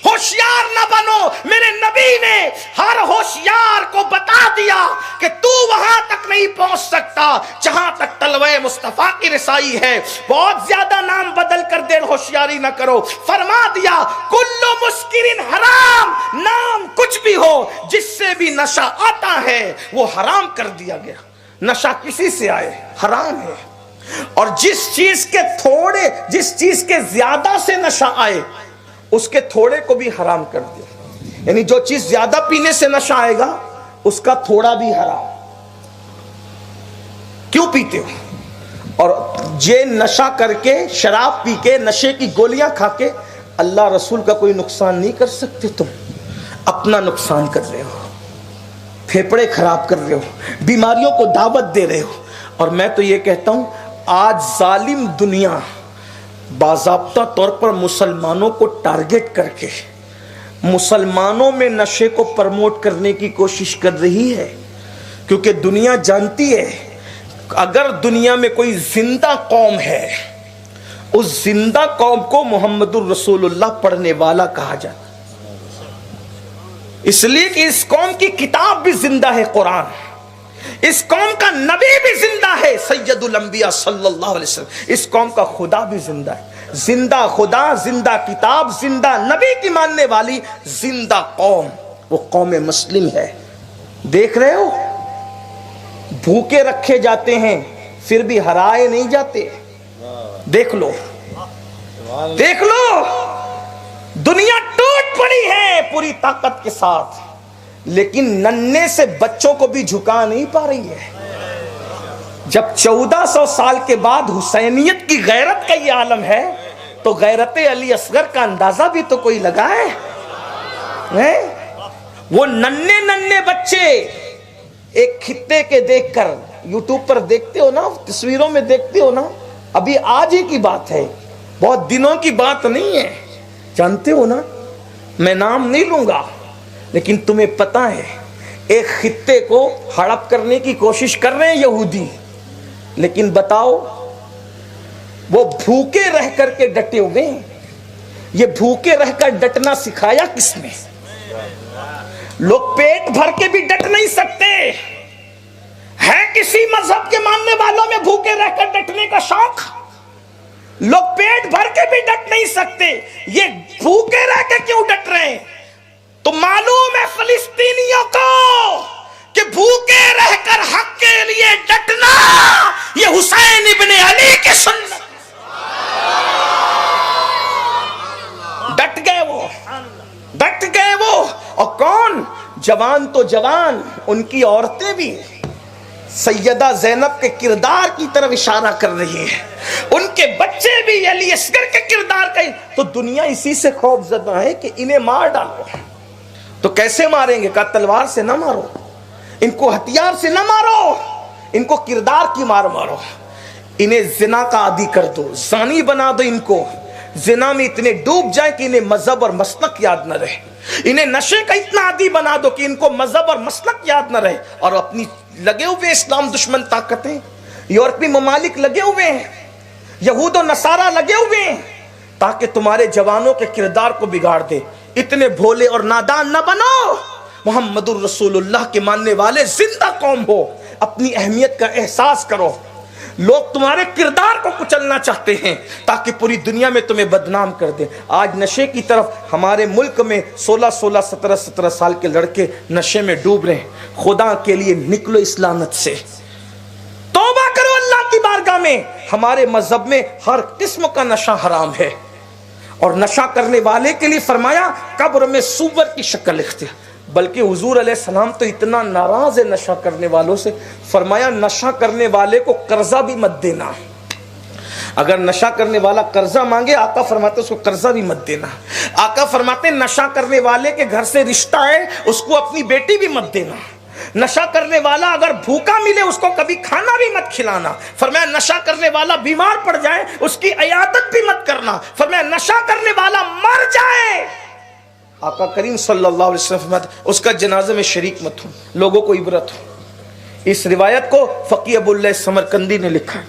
ہوشیار نہ بنو۔ میرے نبی نے ہر ہوشیار کو بتا دیا کہ تو وہاں تک نہیں پہنچ سکتا جہاں تک طلبہ مصطفیٰ کی رسائی ہے۔ بہت زیادہ نام بدل کر دیر ہوشیاری نہ کرو۔ فرما دیا کل مسکرن حرام، نام کچھ بھی ہو جس سے بھی نشہ آتا ہے وہ حرام کر دیا گیا۔ نشہ کسی سے آئے حرام ہے، اور جس چیز کے زیادہ سے نشہ آئے اس کے تھوڑے کو بھی حرام کر دیا۔ یعنی جو چیز زیادہ پینے سے نشہ آئے گا اس کا تھوڑا بھی حرام۔ کیوں پیتے ہو؟ اور یہ نشہ کر کے، شراب پی کے، نشے کی گولیاں کھا کے اللہ رسول کا کوئی نقصان نہیں کر سکتے، تم اپنا نقصان کر رہے ہو، پھیپڑے خراب کر رہے ہو، بیماریوں کو دعوت دے رہے ہو۔ اور میں تو یہ کہتا ہوں آج ظالم دنیا باضابطہ طور پر مسلمانوں کو ٹارگٹ کر کے مسلمانوں میں نشے کو پرموٹ کرنے کی کوشش کر رہی ہے، کیونکہ دنیا جانتی ہے اگر دنیا میں کوئی زندہ قوم ہے اس زندہ قوم کو محمد الرسول اللہ پڑھنے والا کہا جاتا، اس لیے کہ اس قوم کی کتاب بھی زندہ ہے قرآن، اس قوم کا نبی بھی زندہ ہے سید الانبیاء صلی اللہ علیہ وسلم، اس قوم کا خدا بھی زندہ ہے۔ زندہ خدا، زندہ کتاب، زندہ نبی کی ماننے والی زندہ قوم وہ قوم مسلم ہے۔ دیکھ رہے ہو بھوکے رکھے جاتے ہیں پھر بھی ہرائے نہیں جاتے۔ دیکھ لو دیکھ لو، دنیا ٹوٹ پڑی ہے پوری طاقت کے ساتھ، لیکن ننھے سے بچوں کو بھی جھکا نہیں پا رہی ہے۔ جب 1400 سال کے بعد حسینیت کی غیرت کا یہ عالم ہے تو غیرت علی اصغر کا اندازہ بھی تو کوئی لگائے۔ وہ ننھے بچے ایک خطے کے دیکھ کر، یوٹیوب پر دیکھتے ہو نا، تصویروں میں دیکھتے ہو نا، ابھی آج ہی کی بات ہے، بہت دنوں کی بات نہیں ہے، جانتے ہو نا، میں نام نہیں لوں گا لیکن تمہیں پتہ ہے ایک خطے کو ہڑپ کرنے کی کوشش کر رہے ہیں یہودی، لیکن بتاؤ وہ بھوکے رہ کر کے ڈٹے ہوئے ہیں۔ یہ بھوکے رہ کر ڈٹنا سکھایا کس نے؟ لوگ پیٹ بھر کے بھی ڈٹ نہیں سکتے، ہے کسی مذہب کے ماننے والوں میں بھوکے رہ کر ڈٹنے کا شوق؟ لوگ پیٹ بھر کے بھی ڈٹ نہیں سکتے، یہ بھوکے رہ کے کیوں ڈٹ رہے ہیں؟ تو معلوم ہے فلسطینیوں کو کہ بھوکے رہ کر حق کے لیے ڈٹنا یہ حسین ابن علی کی سنت۔ ڈٹ گئے وہ، اور کون؟ جوان تو جوان، ان کی عورتیں بھی سیدہ زینب کے کردار کی طرف اشارہ کر رہی ہیں، ان کے بچے بھی علی اصغر کے کردار کا۔ تو دنیا اسی سے خوف زدہ ہے کہ انہیں مار ڈالو۔ تو کیسے ماریں گے؟ کہا تلوار سے نہ مارو، ان کو ہتھیار سے نہ مارو، ان کو کردار کی مار مارو، انہیں زنا کا عادی کر دو، زانی بنا دو، ان کو زنا میں اتنے ڈوب جائیں کہ انہیں مذہب اور مسلک یاد نہ رہے، انہیں نشے کا اتنا عادی بنا دو کہ ان کو مذہب اور مسلک یاد نہ رہے، اور اپنی لگے ہوئے اسلام دشمن طاقتیں، یورپی ممالک لگے ہوئے ہیں، یہود و نصارہ لگے ہوئے ہیں تاکہ تمہارے جوانوں کے کردار کو بگاڑ دے۔ اتنے بھولے اور نادان نہ بنو، محمد الرسول اللہ کے ماننے والے زندہ قوم ہو، اپنی اہمیت کا احساس کرو۔ لوگ تمہارے کردار کو کچلنا چاہتے ہیں تاکہ پوری دنیا میں تمہیں بدنام کر دیں۔ آج نشے کی طرف ہمارے ملک میں 16 17 سال کے لڑکے نشے میں ڈوب رہے ہیں۔ خدا کے لیے نکلو اس لعنت سے، توبہ کرو اللہ کی بارگاہ میں۔ ہمارے مذہب میں ہر قسم کا نشہ حرام ہے، اور نشہ کرنے والے کے لیے فرمایا قبر میں سور کی شکل اختیار۔ بلکہ حضور علیہ السلام تو اتنا ناراض ہے نشہ کرنے والوں سے، فرمایا نشہ کرنے والے کو قرضہ بھی مت دینا۔ اگر نشہ کرنے والا قرضہ مانگے، آقا فرماتے اس کو قرضہ بھی مت دینا۔ آقا فرماتے نشہ کرنے والے کے گھر سے رشتہ ہے، اس کو اپنی بیٹی بھی مت دینا۔ نشہ کرنے والا اگر بھوکا ملے اس کو کبھی کھانا بھی مت کھلانا۔ فرمایا نشہ کرنے والا بیمار پڑ جائے اس کی عیادت بھی مت کرنا۔ فرمایا نشہ کرنے والا مر جائے، آقا کریم صلی اللہ علیہ وسلم فرماتے اس کا جنازے میں شریک مت ہو، لوگوں کو عبرت ہو۔ اس روایت کو فقیہ ابو اللہ سمرقندی نے لکھا ہے۔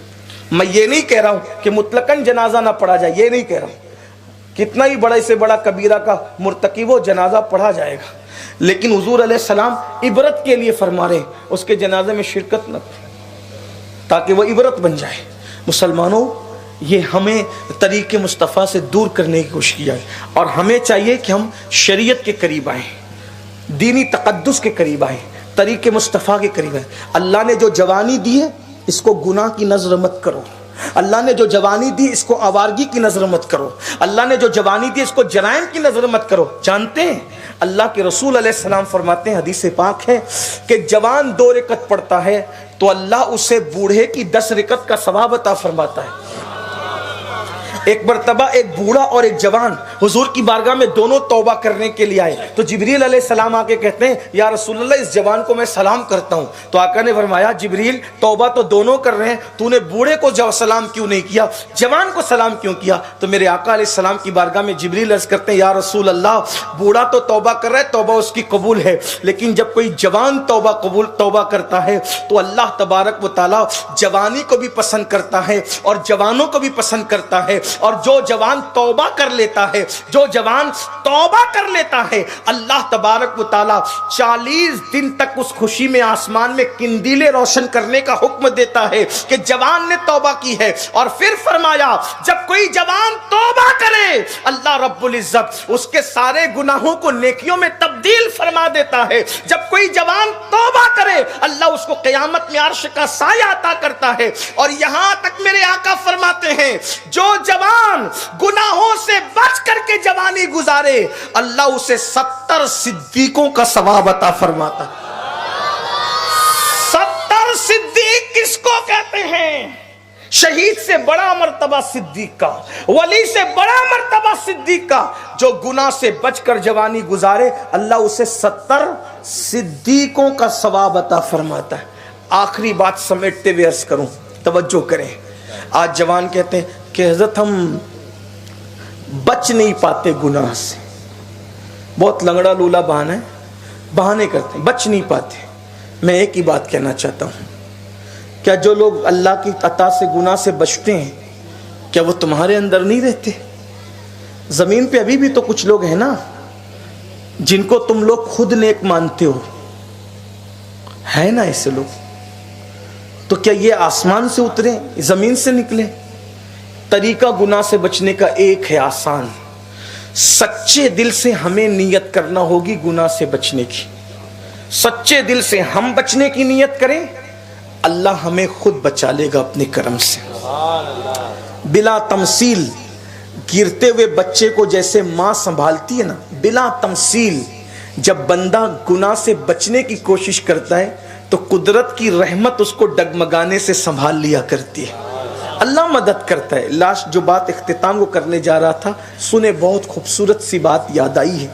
میں یہ نہیں کہہ رہا ہوں کہ مطلقاً جنازہ نہ پڑھا جائے، یہ نہیں کہہ رہا ہوں، کتنا ہی بڑا سے بڑا کبیرہ کا مرتکب ہو جنازہ پڑھا جائے گا، لیکن حضور علیہ السلام عبرت کے لیے فرما رہے ہیں اس کے جنازے میں شرکت نہ کریں تاکہ وہ عبرت بن جائے۔ مسلمانوں، یہ ہمیں طریق مصطفیٰ سے دور کرنے کی کوشش کی جائے، اور ہمیں چاہیے کہ ہم شریعت کے قریب آئیں، دینی تقدس کے قریب آئیں، طریق مصطفیٰ کے قریب آئیں۔ اللہ نے جو جوانی دی ہے اس کو گناہ کی نظر مت کرو، اللہ نے جو جوانی دی اس کو آوارگی کی نظر مت کرو، اللہ نے جو جوانی دی اس کو جرائم کی نظر مت کرو۔ جانتے ہیں اللہ کے رسول علیہ السلام فرماتے ہیں، حدیث پاک ہے کہ جوان 2 رکعت پڑھتا ہے تو اللہ اسے بوڑھے کی 10 رکعت کا ثواب عطا فرماتا ہے۔ ایک مرتبہ ایک بوڑھا اور ایک جوان حضور کی بارگاہ میں دونوں توبہ کرنے کے لیے آئے، تو جبریل علیہ السلام آ کے کہتے ہیں یا رسول اللہ اس جوان کو میں سلام کرتا ہوں، تو آقا نے فرمایا جبریل توبہ تو دونوں کر رہے ہیں، تو نے بوڑھے کو سلام کیوں نہیں کیا، جوان کو سلام کیوں کیا؟ تو میرے آقا علیہ السلام کی بارگاہ میں جبریل عرض کرتے ہیں یا رسول اللہ بوڑھا تو توبہ کر رہا ہے، توبہ اس کی قبول ہے، لیکن جب کوئی جوان توبہ کرتا ہے تو اللہ تبارک و تعالی جوانی کو بھی پسند کرتا ہے اور جوانوں کو بھی پسند کرتا ہے، اور جو جوان توبہ کر لیتا ہے، جو جوان توبہ کر لیتا ہے، اللہ تبارک و تعالی 40 دن تک اس خوشی میں آسمان میں قندیلیں روشن کرنے کا حکم دیتا ہے کہ جوان نے توبہ کی ہے۔ اور پھر فرمایا جب کوئی جوان توبہ کرے اللہ رب العزت اس کے سارے گناہوں کو نیکیوں میں تبدیل فرما دیتا ہے۔ جب کوئی جوان توبہ کرے اللہ اس کو قیامت میں عرش کا سایہ عطا کرتا ہے۔ اور یہاں تک میرے آقا فرماتے ہیں جو جوان گناہوں سے بچ کر کے جوانی گزارے اللہ اسے 70 صدیقوں کا ثواب عطا فرماتا ہے۔ 70 صدیق کس کو کہتے ہیں؟ شہید سے بڑا مرتبہ صدیق کا، ولی سے بڑا مرتبہ صدیق کا۔ جو گناہ سے بچ کر جوانی گزارے اللہ اسے 70 صدیقوں کا ثواب عطا فرماتا ہے۔ آخری بات سمیٹتے ہوئے عرض کروں، توجہ کریں۔ آج جوان کہتے ہیں کہ حضرت ہم بچ نہیں پاتے گناہ سے، بہت لنگڑا لولا بہانہ ہے، بہانے کرتے ہیں، بچ نہیں پاتے۔ میں ایک ہی بات کہنا چاہتا ہوں، کیا جو لوگ اللہ کی عطا سے گناہ سے بچتے ہیں کیا وہ تمہارے اندر نہیں رہتے؟ زمین پہ ابھی بھی تو کچھ لوگ ہیں نا جن کو تم لوگ خود نیک مانتے ہو، ہے نا ایسے لوگ؟ تو کیا یہ آسمان سے اترے، زمین سے نکلے؟ طریقہ گناہ سے بچنے کا ایک ہے، آسان، سچے دل سے ہمیں نیت کرنا ہوگی گناہ سے بچنے کی۔ سچے دل سے ہم بچنے کی نیت کریں، اللہ ہمیں خود بچا لے گا اپنے کرم سے۔ بلا تمثیل گرتے ہوئے بچے کو جیسے ماں سنبھالتی ہے نا، بلا تمثیل جب بندہ گناہ سے بچنے کی کوشش کرتا ہے تو قدرت کی رحمت اس کو ڈگمگانے سے سنبھال لیا کرتی ہے، اللہ مدد کرتا ہے۔ لاسٹ جو بات اختتام کو کرنے جا رہا تھا سنے، بہت خوبصورت سی بات یاد آئی ہے۔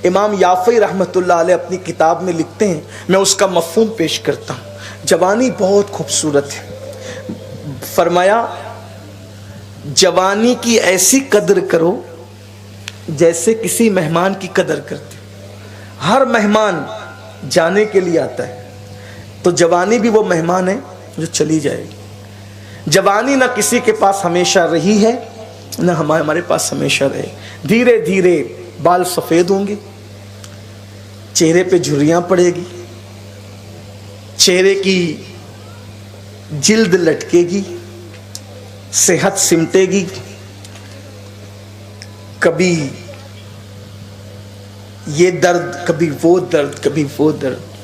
امام یافعی رحمت اللہ علیہ اپنی کتاب میں لکھتے ہیں، میں اس کا مفہوم پیش کرتا ہوں۔ جوانی بہت خوبصورت ہے، فرمایا جوانی کی ایسی قدر کرو جیسے کسی مہمان کی قدر کرتے۔ ہر مہمان جانے کے لیے آتا ہے، تو جوانی بھی وہ مہمان ہے جو چلی جائے گی۔ جوانی نہ کسی کے پاس ہمیشہ رہی ہے نہ ہمارے پاس ہمیشہ رہے۔ دھیرے دھیرے بال سفید ہوں گے، چہرے پہ جھریاں پڑے گی، چہرے کی
جلد لٹکے گی، صحت سمٹے گی، کبھی یہ درد، کبھی وہ درد، کبھی وہ درد۔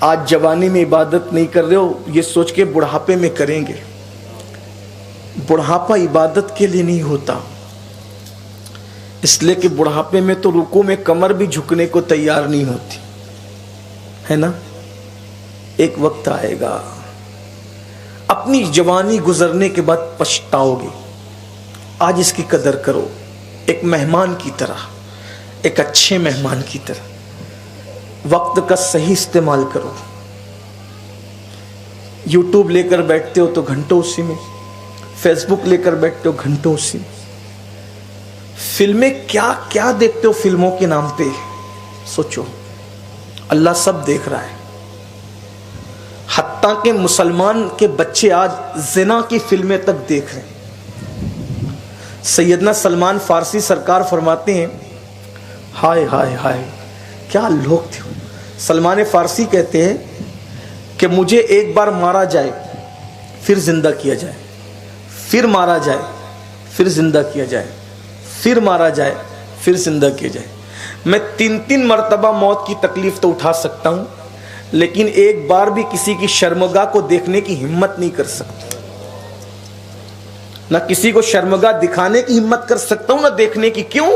آج جوانی میں عبادت نہیں کر رہے ہو، یہ سوچ کے بڑھاپے میں کریں گے۔ بڑھاپا عبادت کے لیے نہیں ہوتا، اس لیے کہ بڑھاپے میں تو رکوع میں کمر بھی جھکنے کو تیار نہیں ہوتی ہے نا۔ ایک وقت آئے گا، اپنی جوانی گزرنے کے بعد پچھتاؤ گے۔ آج اس کی قدر کرو، ایک مہمان کی طرح، ایک اچھے مہمان کی طرح۔ وقت کا صحیح استعمال کرو۔ یوٹیوب لے کر بیٹھتے ہو تو گھنٹوں اسی میں، فیس بک لے کر بیٹھتے ہو گھنٹوں اسی میں، فلمیں کیا کیا دیکھتے ہو فلموں کے نام پہ، سوچو۔ اللہ سب دیکھ رہا ہے، حتیٰ کہ مسلمان کے بچے آج زنا کی فلمیں تک دیکھ رہے ہیں۔ سیدنا سلمان فارسی سرکار فرماتے ہیں، ہائے ہائے ہائے کیا لوگ تھے۔ سلمان فارسی کہتے ہیں کہ مجھے ایک بار مارا جائے پھر زندہ کیا جائے، پھر مارا جائے پھر زندہ کیا جائے، پھر مارا جائے پھر زندہ کیا جائے۔ میں 3 مرتبہ موت کی تکلیف تو اٹھا سکتا ہوں، لیکن ایک بار بھی کسی کی شرمگاہ کو دیکھنے کی ہمت نہیں کر سکتا، نہ کسی کو شرمگاہ دکھانے کی ہمت کر سکتا ہوں، نہ دیکھنے کی۔ کیوں؟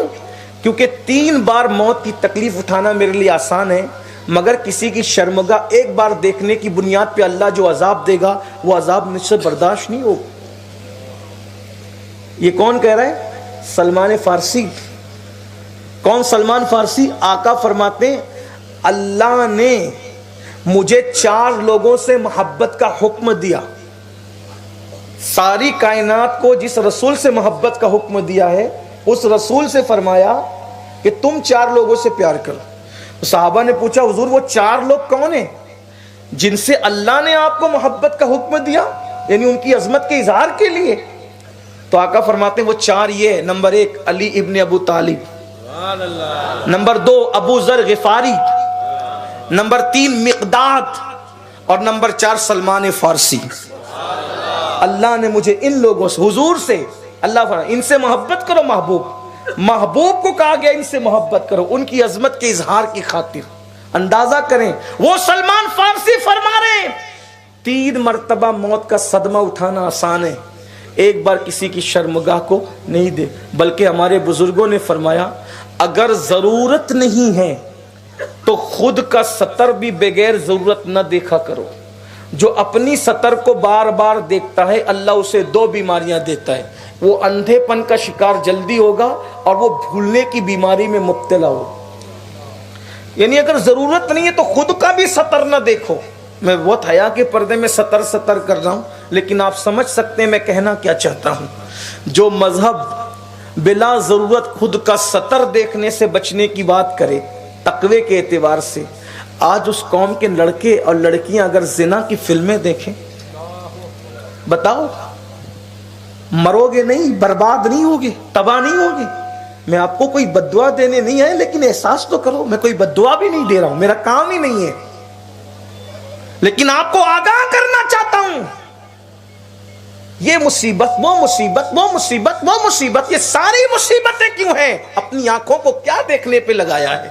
کیونکہ 3 بار موت کی تکلیف اٹھانا میرے لیے آسان ہے، مگر کسی کی شرمگاہ ایک بار دیکھنے کی بنیاد پہ اللہ جو عذاب دے گا وہ عذاب مجھ سے برداشت نہیں ہوگا۔ یہ کون کہہ رہا ہے؟ سلمان فارسی۔ کون سلمان فارسی؟ آقا فرماتے ہیں اللہ نے مجھے 4 لوگوں سے محبت کا حکم دیا۔ ساری کائنات کو جس رسول سے محبت کا حکم دیا ہے، اس رسول سے فرمایا کہ تم 4 لوگوں سے پیار کرو۔ صحابہ نے پوچھا حضور وہ 4 لوگ کون ہیں جن سے اللہ نے آپ کو محبت کا حکم دیا، یعنی ان کی عظمت کے اظہار کے لیے؟ تو آقا فرماتے ہیں وہ 4 یہ: نمبر 1 علی ابن ابو طالب، نمبر 2 ابو ذر غفاری، نمبر 3 مقداد، اور نمبر 4 سلمان فارسی۔ اللہ نے مجھے ان لوگوں سے، حضور سے، اللہ فرماتا ان سے محبت کرو۔ محبوب کو کہا گیا ان سے محبت کرو، ان کی عظمت کے اظہار کی خاطر۔ اندازہ کریں، وہ سلمان فارسی فرما رہے ہیں 3 مرتبہ موت کا صدمہ اٹھانا آسان ہے، ایک بار کسی کی شرمگاہ کو نہیں دے۔ بلکہ ہمارے بزرگوں نے فرمایا اگر ضرورت نہیں ہے تو خود کا سطر بھی بغیر ضرورت نہ دیکھا کرو۔ جو اپنی سطر کو بار بار دیکھتا ہے اللہ اسے 2 بیماریاں دیتا ہے، وہ اندھے پن کا شکار جلدی ہوگا اور وہ بھولنے کی بیماری میں مبتلا ہوگا۔ یعنی اگر ضرورت نہیں ہے تو خود کا بھی سطر نہ دیکھو۔ میں بہت حیا کے پردے میں سطر کر رہا ہوں، لیکن آپ سمجھ سکتے ہیں میں کہنا کیا چاہتا ہوں۔ جو مذہب بلا ضرورت خود کا سطر دیکھنے سے بچنے کی بات کرے تقوی کے اعتبار سے، آج اس قوم کے لڑکے اور لڑکیاں اگر زنا کی فلمیں دیکھیں، بتاؤ مرو گے نہیں، برباد نہیں ہوگے، تباہ نہیں ہوگے؟ میں آپ کو کوئی بددعا دینے نہیں آئے، لیکن احساس تو کرو میں کوئی بددعا بھی نہیں دے رہا ہوں، میرا کام ہی نہیں ہے، لیکن آپ کو آگاہ کرنا چاہتا ہوں۔ یہ مصیبت، وہ مصیبت، وہ مصیبت، وہ مصیبت، یہ ساری مصیبتیں کیوں ہیں؟ اپنی آنکھوں کو کیا دیکھنے پہ لگایا ہے؟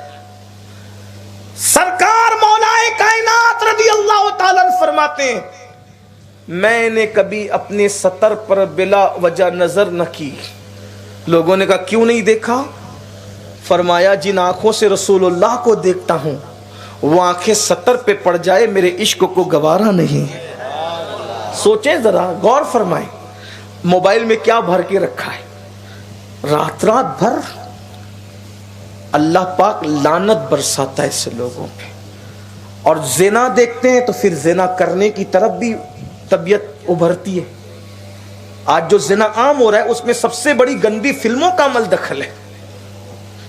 سرکار مولا کائنات رضی اللہ تعالیٰ عنہ فرماتے ہیں میں نے کبھی اپنے سطر پر بلا وجہ نظر نہ کی۔ لوگوں نے کہا کیوں نہیں دیکھا؟ فرمایا جن آنکھوں سے رسول اللہ کو دیکھتا ہوں وہ آنکھیں سطر پہ پڑ جائے میرے عشق کو گوارا نہیں ہے۔ سوچیں ذرا، غور فرمائیں، موبائل میں کیا بھر کے رکھا ہے، رات بھر اللہ پاک لعنت برساتا ہے ایسے لوگوں پہ، اور زنا دیکھتے ہیں تو پھر زنا کرنے کی طرف بھی طبیعت ابھرتی ہے۔ آج جو زنا عام ہو رہا ہے اس میں سب سے بڑی گندی فلموں کا عمل دخل ہے۔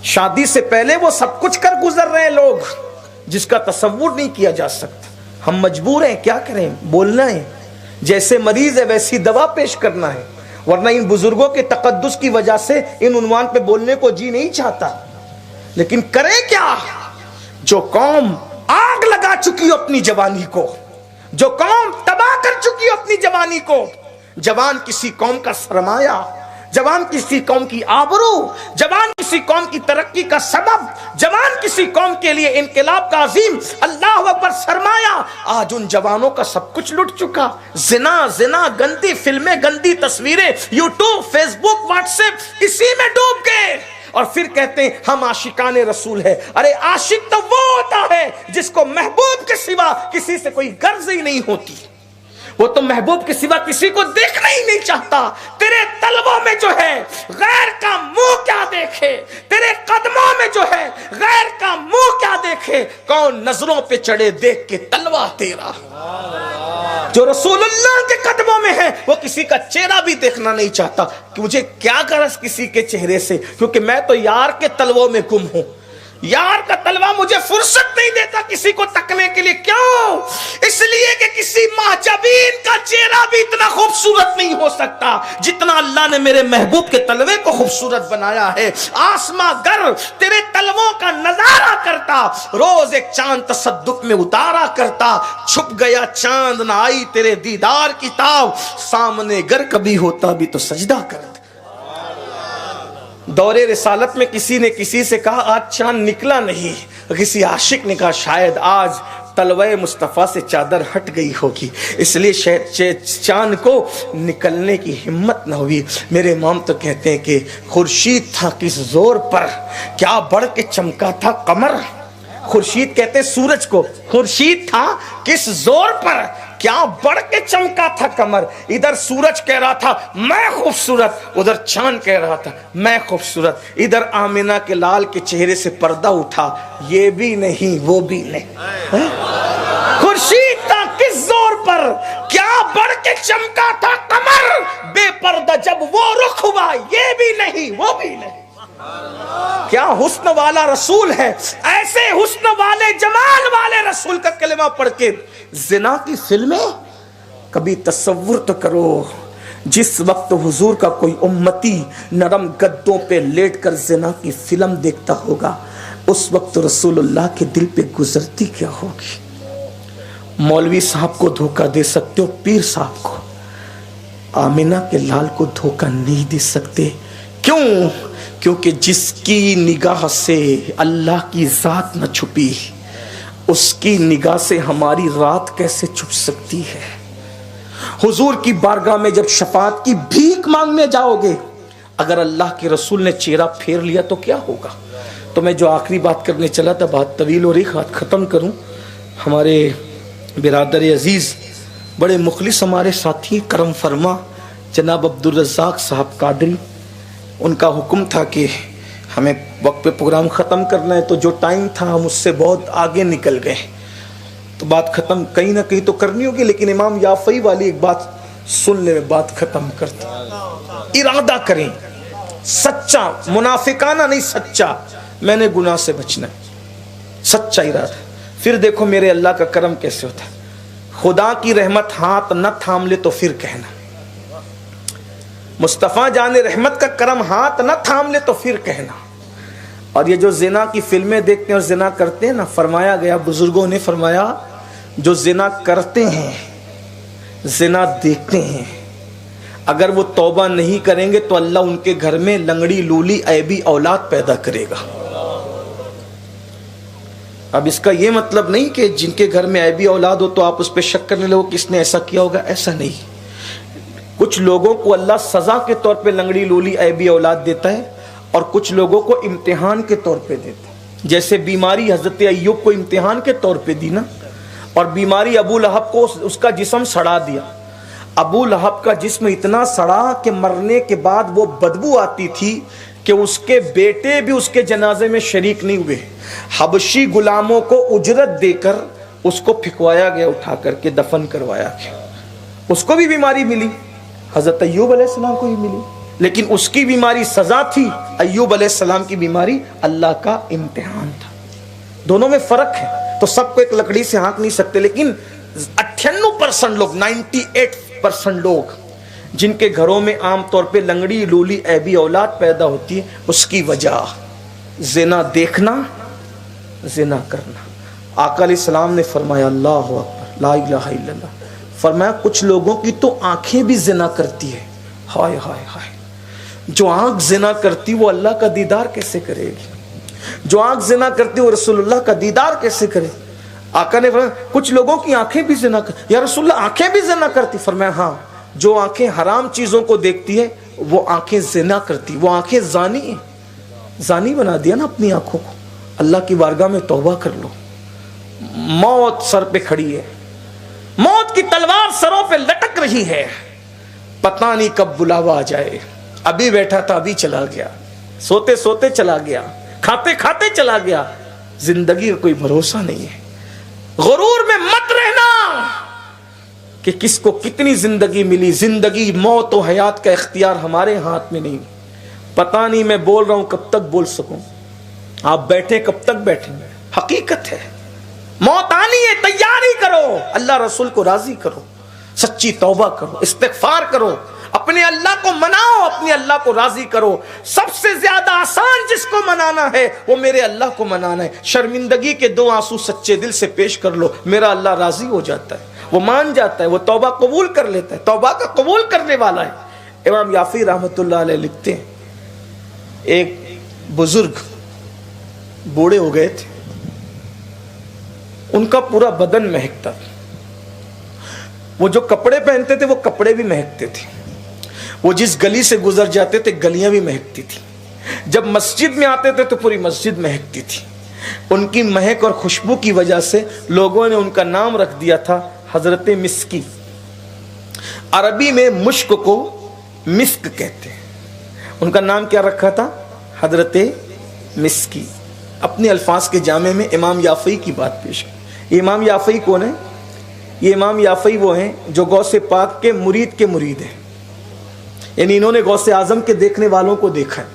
شادی سے پہلے وہ سب کچھ کر گزر رہے ہیں لوگ جس کا تصور نہیں کیا جا سکتا۔ ہم مجبور ہیں، کیا کریں، بولنا ہے، جیسے مریض ہے ویسی دوا پیش کرنا ہے، ورنہ ان بزرگوں کے تقدس کی وجہ سے ان عنوان پہ بولنے کو جی نہیں چاہتا۔ لیکن کریں کیا؟ جو قوم آگ لگا چکی ہو اپنی جوانی کو،
جو قوم تباہ کر چکی ہے اپنی جوانی کو. جوان کسی قوم کا سرمایہ، جوان کسی قوم کی آبرو، جوان کسی قوم کی ترقی کا سبب، جوان کسی قوم کے لیے انقلاب کا عظیم اللہ اکبر سرمایہ. آج ان جوانوں کا سب کچھ لٹ چکا. زنا، گندی فلمیں، گندی تصویریں، یوٹیوب، فیس بک، واٹس ایپ، اسی میں ڈوب گئے. اور پھر کہتے ہیں ہم عاشقان رسول ہے. ارے عاشق تو وہ ہوتا ہے جس کو محبوب کے سوا کسی سے کوئی غرض ہی نہیں ہوتی. وہ تو محبوب کے سوا کسی کو دیکھنا ہی نہیں چاہتا. تیرے طلبوں میں جو ہے غیر کا منہ کیا دیکھے، تیرے قدموں میں جو ہے غیر کا منہ کیا دیکھے. کون نظروں پہ چڑھے دیکھ کے تلوا تیرا. جو رسول اللہ کے قدموں میں ہے وہ کسی کا چہرہ بھی دیکھنا نہیں چاہتا کہ مجھے کیا غرض کسی کے چہرے سے، کیونکہ میں تو یار کے تلووں میں گم ہوں. یار کا تلوا مجھے فرصت نہیں دیتا کسی کو تکنے کے لیے. کیوں؟ اس لیے کہ کسی محجبین کا چہرہ بھی اتنا خوبصورت نہیں ہو سکتا جتنا اللہ نے میرے محبوب کے تلوے کو خوبصورت بنایا ہے. آسماں گر تیرے تلووں کا نظارہ کرتا، روز ایک چاند تصدق میں اتارا کرتا. چھپ گیا چاند نہ آئی تیرے دیدار کی تاب، سامنے گر کبھی ہوتا بھی تو سجدہ کرتا. دور رسالت میں کسی نے کسی سے کہا آج چاند نکلا نہیں. کسی عاشق نے کہا شاید آج تلوے مصطفیٰ سے چادر ہٹ گئی ہوگی، اس لیے چاند کو نکلنے کی ہمت نہ ہوئی. میرے امام تو کہتے ہیں کہ خورشید تھا کس زور پر، کیا بڑھ کے چمکا تھا قمر. خورشید کہتے سورج کو، خورشید تھا کس زور پر، کیا بڑھ کے چمکا تھا قمر. ادھر سورج کہہ رہا تھا میں خوبصورت، ادھر چاند کہہ رہا تھا میں خوبصورت. ادھر آمینہ کے لال کے چہرے سے پردہ اٹھا، یہ بھی نہیں وہ بھی نہیں. خورشید تھا کس زور پر، کیا بڑھ کے چمکا تھا قمر. بے پردہ جب وہ رخ ہوا، یہ بھی نہیں وہ بھی نہیں. کیا حسن والا رسول ہے. ایسے حسن والے جمال والے رسول کا کلمہ پڑھ کے زنا کی فلمیں. کبھی تصور تو کرو جس وقت حضور کا کوئی امتی نرم گدوں پہ لیٹ کر زنا کی فلم دیکھتا ہوگا، اس وقت رسول اللہ کے دل پہ گزرتی کیا ہوگی. مولوی صاحب کو دھوکہ دے سکتے ہو، پیر صاحب کو، آمینہ کے لال کو دھوکہ نہیں دے سکتے. کیوں؟ کیونکہ جس کی نگاہ سے اللہ کی ذات نہ چھپی، اس کی نگاہ سے ہماری رات کیسے چھپ سکتی ہے. حضور کی بارگاہ میں جب شفاعت کی بھیک مانگنے جاؤ گے، اگر اللہ کے رسول نے چہرہ پھیر لیا تو کیا ہوگا. تو میں جو آخری بات کرنے چلا تھا، بات طویل ہو رہی، بات ختم کروں. ہمارے برادر عزیز بڑے مخلص ہمارے ساتھی کرم فرما جناب عبدالرزاق صاحب قادری، ان کا حکم تھا کہ ہمیں وقت پہ پروگرام ختم کرنا ہے. تو جو ٹائم تھا ہم اس سے بہت آگے نکل گئے، تو بات ختم کہیں نہ کہیں تو کرنی ہوگی. لیکن امام یافعی والی ایک بات سن لے، بات ختم کرتے. ارادہ کریں سچا، منافقانہ نہیں، سچا میں نے گناہ سے بچنا ہے، سچا ارادہ. پھر دیکھو میرے اللہ کا کرم کیسے ہوتا ہے. خدا کی رحمت ہاتھ نہ تھام لے تو پھر کہنا، مصطفیٰ جان رحمت کا کرم ہاتھ نہ تھام لے تو پھر کہنا. اور یہ جو زنا کی فلمیں دیکھتے ہیں اور زنا کرتے ہیں نا، فرمایا گیا، بزرگوں نے فرمایا، جو زنا کرتے ہیں، زنا دیکھتے ہیں، اگر وہ توبہ نہیں کریں گے تو اللہ ان کے گھر میں لنگڑی لولی عیبی اولاد پیدا کرے گا. اب اس کا یہ مطلب نہیں کہ جن کے گھر میں عیبی اولاد ہو تو آپ اس پہ شک کرنے لگو کس نے ایسا کیا ہوگا، ایسا نہیں. کچھ لوگوں کو اللہ سزا کے طور پہ لنگڑی لولی عیبی اولاد دیتا ہے، اور کچھ لوگوں کو امتحان کے طور پہ دیتا ہے. جیسے بیماری حضرت ایوب کو امتحان کے طور پہ دی نا، اور بیماری ابو لہب کو اس کا جسم سڑا دیا. ابو لہب کا جسم اتنا سڑا کہ مرنے کے بعد وہ بدبو آتی تھی کہ اس کے بیٹے بھی اس کے جنازے میں شریک نہیں ہوئے. حبشی غلاموں کو اجرت دے کر اس کو پھکوایا گیا، اٹھا کر کے دفن کروایا گیا. اس کو بھی بیماری ملی، حضرت ایوب علیہ السلام کو بھی ملی، لیکن اس کی بیماری سزا تھی، ایوب علیہ السلام کی بیماری اللہ کا امتحان تھا. دونوں میں فرق ہے. تو سب کو ایک لکڑی سے ہانک نہیں سکتے، لیکن 98% لوگ، 98% لوگ جن کے گھروں میں عام طور پہ لنگڑی لولی عیبی اولاد پیدا ہوتی ہے، اس کی وجہ زنا دیکھنا، زنا کرنا. آقا علیہ السلام نے فرمایا اللہ اکبر،
لا الہ الا اللہ. فرمایا کچھ لوگوں کی تو آنکھیں بھی زنا کرتی ہے. ہائے ہائے ہائے. جو آنکھ زنا کرتی وہ اللہ کا دیدار کیسے کرے گی؟ جو آنکھ زنا کرتی وہ رسول اللہ کا دیدار کیسے کرے؟ آقا نے فرمایا کچھ لوگوں کی آنکھیں بھی زنا کرتی. یا رسول اللہ آنکھیں بھی زنا کرتی؟ فرمایا ہاں، جو آنکھیں حرام چیزوں کو دیکھتی ہے وہ آنکھیں زنا کرتی، وہ آنکھیں زانی ہیں. زانی بنا دیا نا اپنی آنکھوں کو. اللہ کی بارگاہ میں توبہ کر لو. موت سر پہ کھڑی ہے، موت کی تلوار سروں پہ لٹک رہی ہے، پتہ نہیں کب بلاوا آ جائے. ابھی بیٹھا تھا ابھی چلا گیا، سوتے سوتے چلا گیا، کھاتے کھاتے چلا گیا. زندگی کا کوئی بھروسہ نہیں ہے. غرور میں مت رہنا کہ کس کو کتنی زندگی ملی. زندگی موت و حیات کا اختیار ہمارے ہاتھ میں نہیں. پتہ نہیں میں بول رہا ہوں کب تک بول سکوں، آپ بیٹھے کب تک بیٹھیں گے. حقیقت ہے موت آنی ہے، تیاری کرو، اللہ رسول کو راضی کرو، سچی توبہ کرو، استغفار کرو، اپنے اللہ کو مناؤ، اپنے اللہ کو راضی کرو. سب سے زیادہ آسان جس کو منانا ہے وہ میرے اللہ کو منانا ہے. شرمندگی کے 2 آنسو سچے دل سے پیش کر لو، میرا اللہ راضی ہو جاتا ہے، وہ مان جاتا ہے، وہ توبہ قبول کر لیتا ہے. توبہ کا قبول کرنے والا ہے. امام یافعی رحمۃ اللہ علیہ لکھتے ہیں ایک بزرگ بوڑھے ہو گئے تھے، ان کا پورا بدن مہکتا تھا. وہ جو کپڑے پہنتے تھے وہ کپڑے بھی مہکتے تھے. وہ جس گلی سے گزر جاتے تھے گلیاں بھی مہکتی تھی. جب مسجد میں آتے تھے تو پوری مسجد مہکتی تھی. ان کی مہک اور خوشبو کی وجہ سے لوگوں نے ان کا نام رکھ دیا تھا حضرت مسکی. عربی میں مشک کو مسک کہتے ہیں. ان کا نام کیا رکھا تھا؟ حضرت مسکی. اپنے الفاظ کے جامع میں امام یافعی کی بات پیش کی. یہ امام یافعی کون ہے؟ یہ امام یافعی وہ ہیں جو غوث پاک کے مرید مرید ہیں. یعنی انہوں نے غوث اعظم کے دیکھنے والوں کو دیکھا ہے.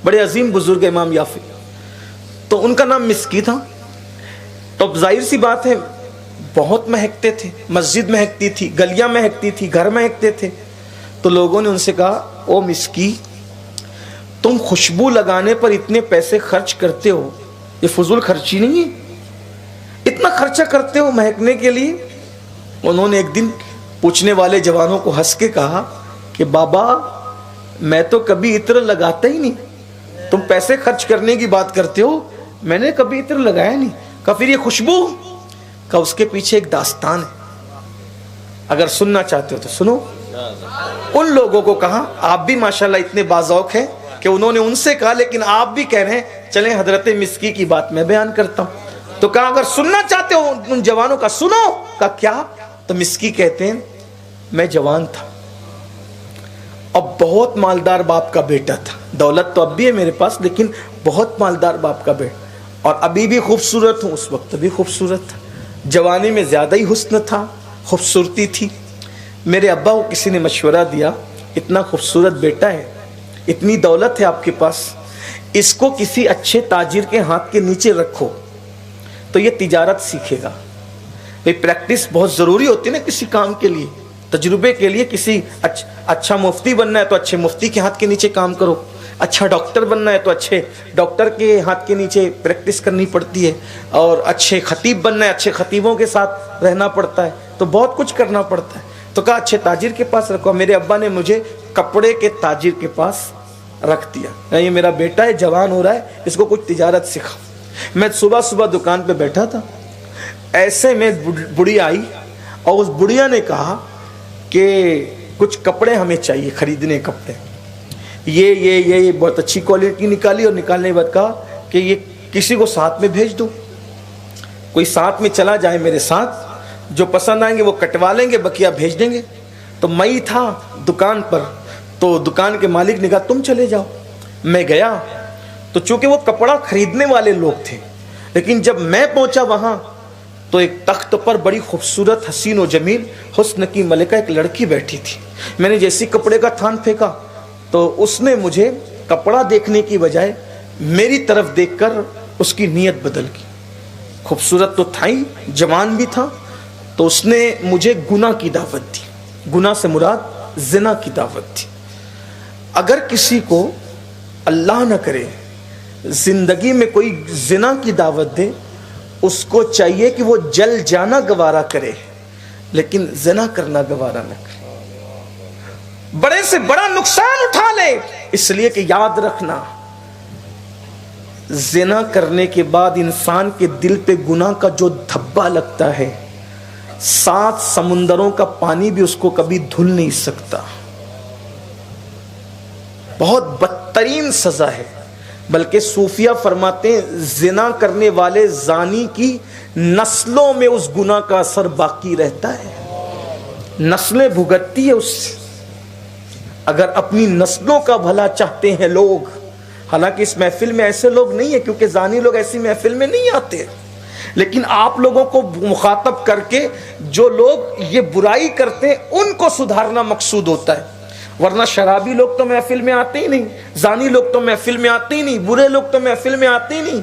بڑے عظیم بزرگ امام یافعی. تو ان کا نام مسکی تھا. تو اب ظاہر سی بات ہے بہت مہکتے تھے، مسجد مہکتی تھی، گلیاں مہکتی تھی، گھر مہکتے تھے. تو لوگوں نے ان سے کہا او مسکی، تم خوشبو لگانے پر اتنے پیسے خرچ کرتے ہو، یہ فضول خرچی نہیں ہے؟ اتنا خرچہ کرتے ہو مہکنے کے لیے؟ انہوں نے ایک دن پوچھنے والے جوانوں کو ہنس کے کہا کہ بابا میں تو کبھی عطر لگاتا ہی نہیں، تم پیسے خرچ کرنے کی بات کرتے ہو، میں نے کبھی عطر لگایا نہیں. کہا پھر یہ خوشبو؟ کہا اس کے پیچھے ایک داستان ہے، اگر سننا چاہتے ہو تو سنو. ان لوگوں کو کہا آپ بھی ماشاءاللہ اتنے باذوق ہیں کہ انہوں نے ان سے کہا لیکن آپ بھی کہہ رہے ہیں چلیں حضرت مسکی کی بات میں بیان کرتا ہوں. تو کہا اگر سننا چاہتے ہو ان جوانوں کا سنو. کہا کیا؟ تو مسکی کہتے ہیں میں جوان تھا، اب بہت مالدار باپ کا بیٹا تھا. دولت تو اب بھی ہے میرے پاس لیکن بہت مالدار باپ کا بیٹا، اور ابھی بھی خوبصورت ہوں، اس وقت بھی خوبصورت تھا. جوانی میں زیادہ ہی حسن تھا، خوبصورتی تھی. میرے ابا کو کسی نے مشورہ دیا اتنا خوبصورت بیٹا ہے، اتنی دولت ہے آپ کے پاس، اس کو کسی اچھے تاجر کے ہاتھ کے نیچے رکھو تو یہ تجارت سیکھے گا. بھئی پریکٹس بہت ضروری ہوتی ہے نا کسی کام کے لیے، تجربے کے لیے. کسی اچھا مفتی بننا ہے تو اچھے مفتی کے ہاتھ کے نیچے کام کرو، اچھا ڈاکٹر بننا ہے تو اچھے ڈاکٹر کے ہاتھ کے نیچے پریکٹس کرنی پڑتی ہے، اور اچھے خطیب بننا ہے اچھے خطیبوں کے ساتھ رہنا پڑتا ہے، تو بہت کچھ کرنا پڑتا ہے. تو کہا اچھے تاجر کے پاس رکھو. میرے ابا نے مجھے کپڑے کے تاجر کے پاس رکھ دیا. یہ میرا بیٹا ہے، جوان ہو رہا ہے، اس کو کچھ تجارت سکھاؤ. میں صبح صبح دکان پہ بیٹھا تھا، ایسے میں بڑی آئی اور اس بڑیا نے کہا کہ کچھ کپڑے ہمیں چاہیے، خریدنے کپڑے. یہ بہت اچھی کوالٹی نکالی، اور نکالنے کے بعد کہا کہ یہ کسی کو ساتھ میں بھیج دو، کوئی ساتھ میں چلا جائے میرے ساتھ، جو پسند آئیں گے وہ کٹوا لیں گے، بقیہ بھیج دیں گے. تو میں ہی تھا دکان پر، تو دکان کے مالک نے کہا تم چلے جاؤ. میں گیا تو چونکہ وہ کپڑا خریدنے والے لوگ تھے، لیکن جب میں پہنچا وہاں تو ایک تخت پر بڑی خوبصورت حسین و جمیل حسن کی ملکہ ایک لڑکی بیٹھی تھی. میں نے جیسی کپڑے کا تھان پھینکا تو اس نے مجھے کپڑا دیکھنے کی بجائے میری طرف دیکھ کر اس کی نیت بدل کی. خوبصورت تو تھا ہی، جوان بھی تھا، تو اس نے مجھے گناہ کی دعوت دی. گناہ سے مراد زنا کی دعوت دی. اگر کسی کو اللہ نہ کرے زندگی میں کوئی زنا کی دعوت دے، اس کو چاہیے کہ وہ جل جانا گوارا کرے،
لیکن زنا کرنا گوارا نہ کرے، بڑے سے بڑا نقصان اٹھا لے، اس لیے کہ یاد رکھنا زنا کرنے کے بعد انسان کے دل پہ گناہ کا جو دھبا لگتا ہے 7 سمندروں کا پانی بھی اس کو کبھی دھل نہیں سکتا، بہت بدترین سزا ہے۔ بلکہ صوفیہ فرماتے ہیں زنا کرنے والے زانی کی نسلوں میں اس گناہ کا اثر باقی رہتا ہے، نسلیں بھگتتی ہے اس سے۔ اگر اپنی نسلوں کا بھلا چاہتے ہیں لوگ، حالانکہ اس محفل میں ایسے لوگ نہیں ہیں کیونکہ زانی لوگ ایسی محفل میں نہیں آتے، لیکن آپ لوگوں کو مخاطب کر کے جو لوگ یہ برائی کرتے ہیں ان کو سدھارنا مقصود ہوتا ہے، ورنہ شرابی لوگ تو محفل میں آتے ہی نہیں، زانی لوگ تو محفل میں آتے ہی نہیں، برے لوگ تو محفل میں آتے ہی نہیں،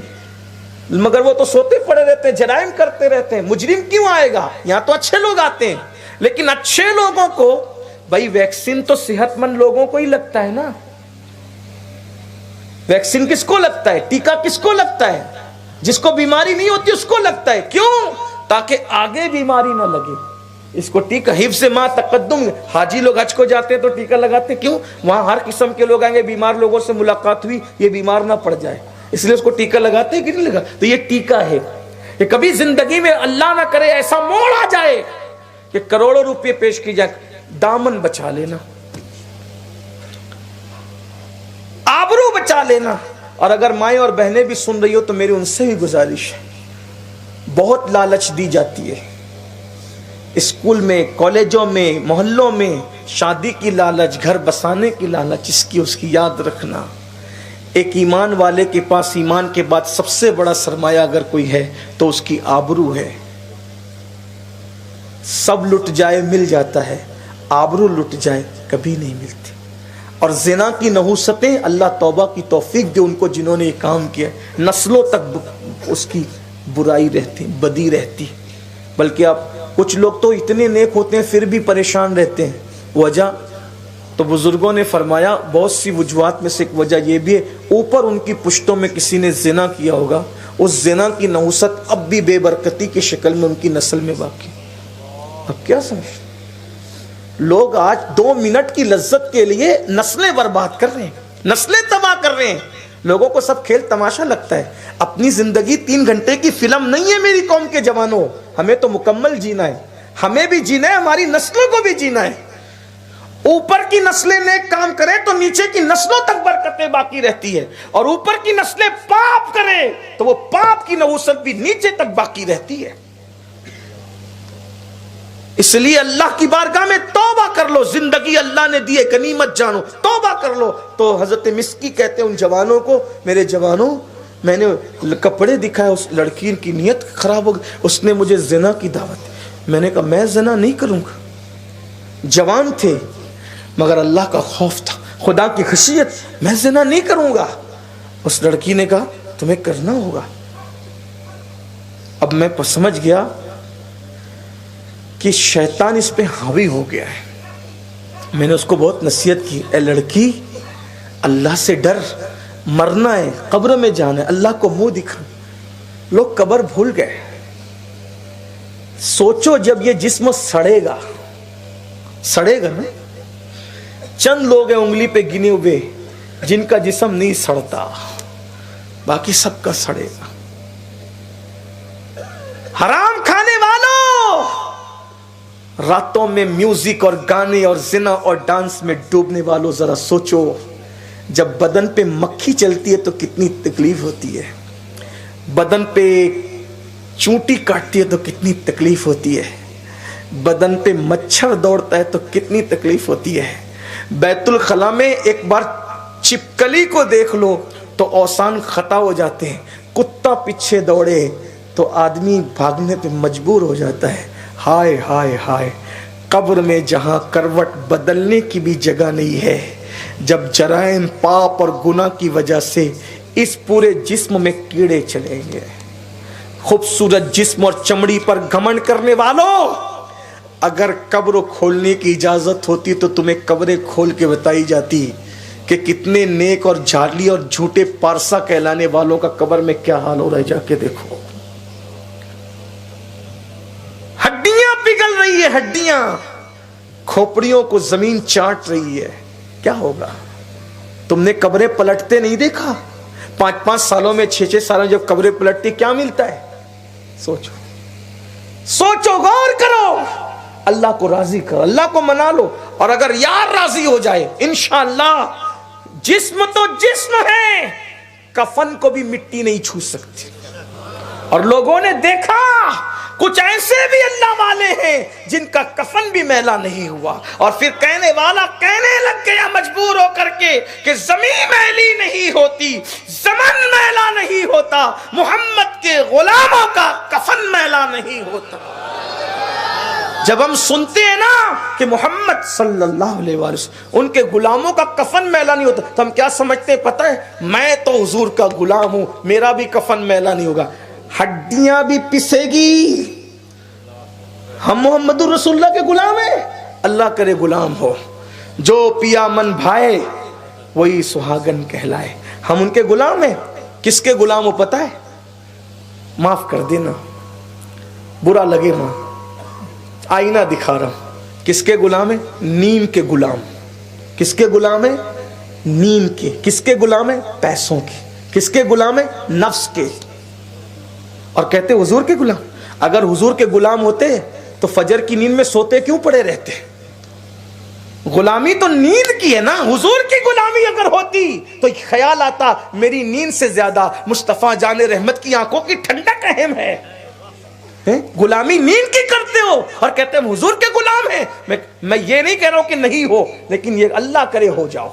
مگر وہ تو سوتے پڑے رہتے ہیں، جرائم کرتے رہتے ہیں، مجرم کیوں آئے گا؟ یہاں تو اچھے لوگ آتے ہیں، لیکن اچھے لوگوں کو بھائی ویکسین تو صحت مند لوگوں کو ہی لگتا ہے نا، ویکسین کس کو لگتا ہے؟ ٹیکہ کس کو لگتا ہے؟ جس کو بیماری نہیں ہوتی اس کو لگتا ہے، کیوں؟ تاکہ آگے بیماری نہ لگے، اس کو ٹیکہ حفظ ما تقدم۔ حاجی لوگ حج کو جاتے ہیں تو ٹیکہ لگاتے، کیوں؟ وہاں ہر قسم کے لوگ آئیں گے، بیمار لوگوں سے ملاقات ہوئی، یہ بیمار نہ پڑ جائے، اس لیے اس کو ٹیکہ لگاتے ہیں کہ نہیں لگا؟ تو یہ ٹیکہ ہے کہ کبھی زندگی میں اللہ نہ کرے ایسا موڑ آ جائے کہ کروڑوں روپے پیش کی جائے، دامن بچا لینا، آبرو بچا لینا۔ اور اگر مائیں اور بہنیں بھی سن رہی ہو تو میری ان سے بھی گزارش ہے، بہت لالچ دی جاتی ہے اسکول میں، کالجوں میں، محلوں میں، شادی کی لالچ، گھر بسانے کی لالچ، اس کی یاد رکھنا۔ ایک ایمان والے کے پاس ایمان کے بعد سب سے بڑا سرمایہ اگر کوئی ہے تو اس کی آبرو ہے۔ سب لٹ جائے مل جاتا ہے، آبرو لٹ جائے کبھی نہیں ملتی۔ اور زنا کی نحوستیں اللہ توبہ کی توفیق دے ان کو جنہوں نے یہ کام کیا، نسلوں تک اس کی برائی رہتی، بدی رہتی۔ بلکہ اب کچھ لوگ تو اتنے نیک ہوتے ہیں پھر بھی پریشان رہتے ہیں، وجہ تو بزرگوں نے فرمایا بہت سی وجوہات میں سے ایک وجہ یہ بھی ہے، اوپر ان کی پشتوں میں کسی نے زنا کیا ہوگا، اس زنا کی نحوست اب بھی بے برکتی کی شکل میں ان کی نسل میں باقی۔ اب کیا سمجھ، لوگ آج 2 منٹ کی لذت کے لیے نسلیں برباد کر رہے ہیں، نسلیں تباہ کر رہے ہیں۔ لوگوں کو سب کھیل تماشا لگتا ہے، اپنی زندگی 3 گھنٹے کی فلم نہیں ہے میری قوم کے جوانوں، ہمیں تو مکمل جینا ہے، ہمیں بھی جینا ہے، ہماری نسلوں کو بھی جینا ہے۔ اوپر کی نسلیں نیک کام کریں تو نیچے کی نسلوں تک برکتیں باقی رہتی ہے، اور اوپر کی نسلیں پاپ کریں تو وہ پاپ کی نحوست بھی نیچے تک باقی رہتی ہے۔ اس لیے اللہ کی بارگاہ میں توبہ کر لو، زندگی اللہ نے دی ہے غنیمت جانو، توبہ کر لو۔ تو حضرت مسکی کہتے ہیں ان جوانوں کو، میرے جوانوں میں نے کپڑے دکھائے، اس لڑکی کی نیت خراب ہو گئی، اس نے مجھے زنا کی دعوت دی، میں نے کہا میں زنا نہیں کروں گا۔ جوان تھے مگر اللہ کا خوف تھا، خدا کی خشیت، میں زنا نہیں کروں گا۔ اس لڑکی نے کہا تمہیں کرنا ہوگا۔ اب میں سمجھ گیا کہ شیطان اس پہ حاوی ہو گیا ہے۔ میں نے اس کو بہت نصیحت کی، اے لڑکی اللہ سے ڈر، مرنا ہے، قبر میں جانا ہے، اللہ کو منہ دکھا۔ لوگ قبر بھول گئے۔ سوچو جب یہ جسم سڑے گا نا، چند لوگ ہیں انگلی پہ گنے ہوئے جن کا جسم نہیں سڑتا، باقی سب کا سڑے گا۔ حرام کھانے والوں، راتوں میں میوزک اور گانے اور زنا اور ڈانس میں ڈوبنے والوں، ذرا سوچو جب بدن پہ مکھی چلتی ہے تو کتنی تکلیف ہوتی ہے، بدن پہ چونٹی کاٹتی ہے تو کتنی تکلیف ہوتی ہے، بدن پہ مچھر دوڑتا ہے تو کتنی تکلیف ہوتی ہے۔ بیت الخلا میں ایک بار چپکلی کو دیکھ لو تو اوسان خطا ہو جاتے ہیں، کتا پیچھے دوڑے تو آدمی بھاگنے پہ مجبور ہو جاتا ہے۔ ہائے ہائے ہائے، قبر میں جہاں کروٹ بدلنے کی بھی جگہ نہیں ہے، جب جرائم پاپ اور گناہ کی وجہ سے اس پورے جسم میں کیڑے چلیں گے۔ خوبصورت جسم اور چمڑی پر گھمنڈ کرنے والوں، اگر قبر کھولنے کی اجازت ہوتی تو تمہیں قبریں کھول کے بتائی جاتی کہ کتنے نیک اور جھالی اور جھوٹے پارسا کہلانے والوں کا قبر میں کیا حال ہو رہا ہے، جا کے دیکھو۔ ہڈیاں پگھل رہی ہے
ہڈیاں کھوپڑیوں کو زمین چاٹ رہی ہے، کیا ہوگا؟ تم نے قبریں پلٹتے نہیں دیکھا؟ 5-5 سالوں میں 6-6 سالوں میں جب قبریں پلٹتی کیا ملتا ہے؟ سوچو سوچو، غور کرو، اللہ کو راضی کرو، اللہ کو منا لو، اور اگر یار راضی ہو جائے انشاءاللہ جسم تو جسم ہے، کفن کو بھی مٹی نہیں چھو سکتی۔ اور لوگوں نے دیکھا کچھ ایسے بھی اللہ والے ہیں جن کا کفن بھی میلا نہیں ہوا، اور پھر کہنے والا کہنے لگ گیا مجبور ہو کر کے کہ زمین میلی نہیں ہوتی، زمن میلا نہیں ہوتا، محمد کے غلاموں کا کفن میلا نہیں ہوتا۔ جب ہم سنتے ہیں نا کہ محمد صلی اللہ علیہ وسلم ان کے غلاموں کا کفن میلا نہیں ہوتا، تو ہم کیا سمجھتے ہیں پتہ ہے؟ میں تو حضور کا غلام ہوں، میرا بھی کفن میلا نہیں ہوگا، ہڈیاں بھی پسے گی۔ ہم محمد رسول اللہ کے غلام ہیں، اللہ کرے غلام ہو، جو پیا من بھائے وہی سہاگن کہلائے۔ ہم ان کے غلام ہیں، کس کے غلام ہو پتہ ہے؟ معاف کر دینا، برا لگے ماں، آئینہ دکھا رہا ہوں، کس کے غلام ہیں؟ نیم کے غلام۔ کس کے غلام ہیں؟ نیم کے۔ کس کے غلام ہیں؟ پیسوں کے۔ کس کے غلام ہیں؟ نفس کے۔ اور کہتے حضور کے غلام۔ اگر حضور کے غلام ہوتے تو فجر کی نیند میں سوتے کیوں پڑے رہتے؟ غلامی تو نیند کی ہے نا، حضور کی غلامی اگر ہوتی تو خیال آتا میری نیند سے زیادہ مصطفیٰ جان رحمت کی آنکھوں کی ٹھنڈک اہم ہے۔ غلامی نیند کی کرتے ہو اور کہتے ہم حضور کے غلام ہیں۔ میں یہ نہیں کہہ رہا ہوں کہ نہیں ہو، لیکن یہ اللہ کرے ہو جاؤ،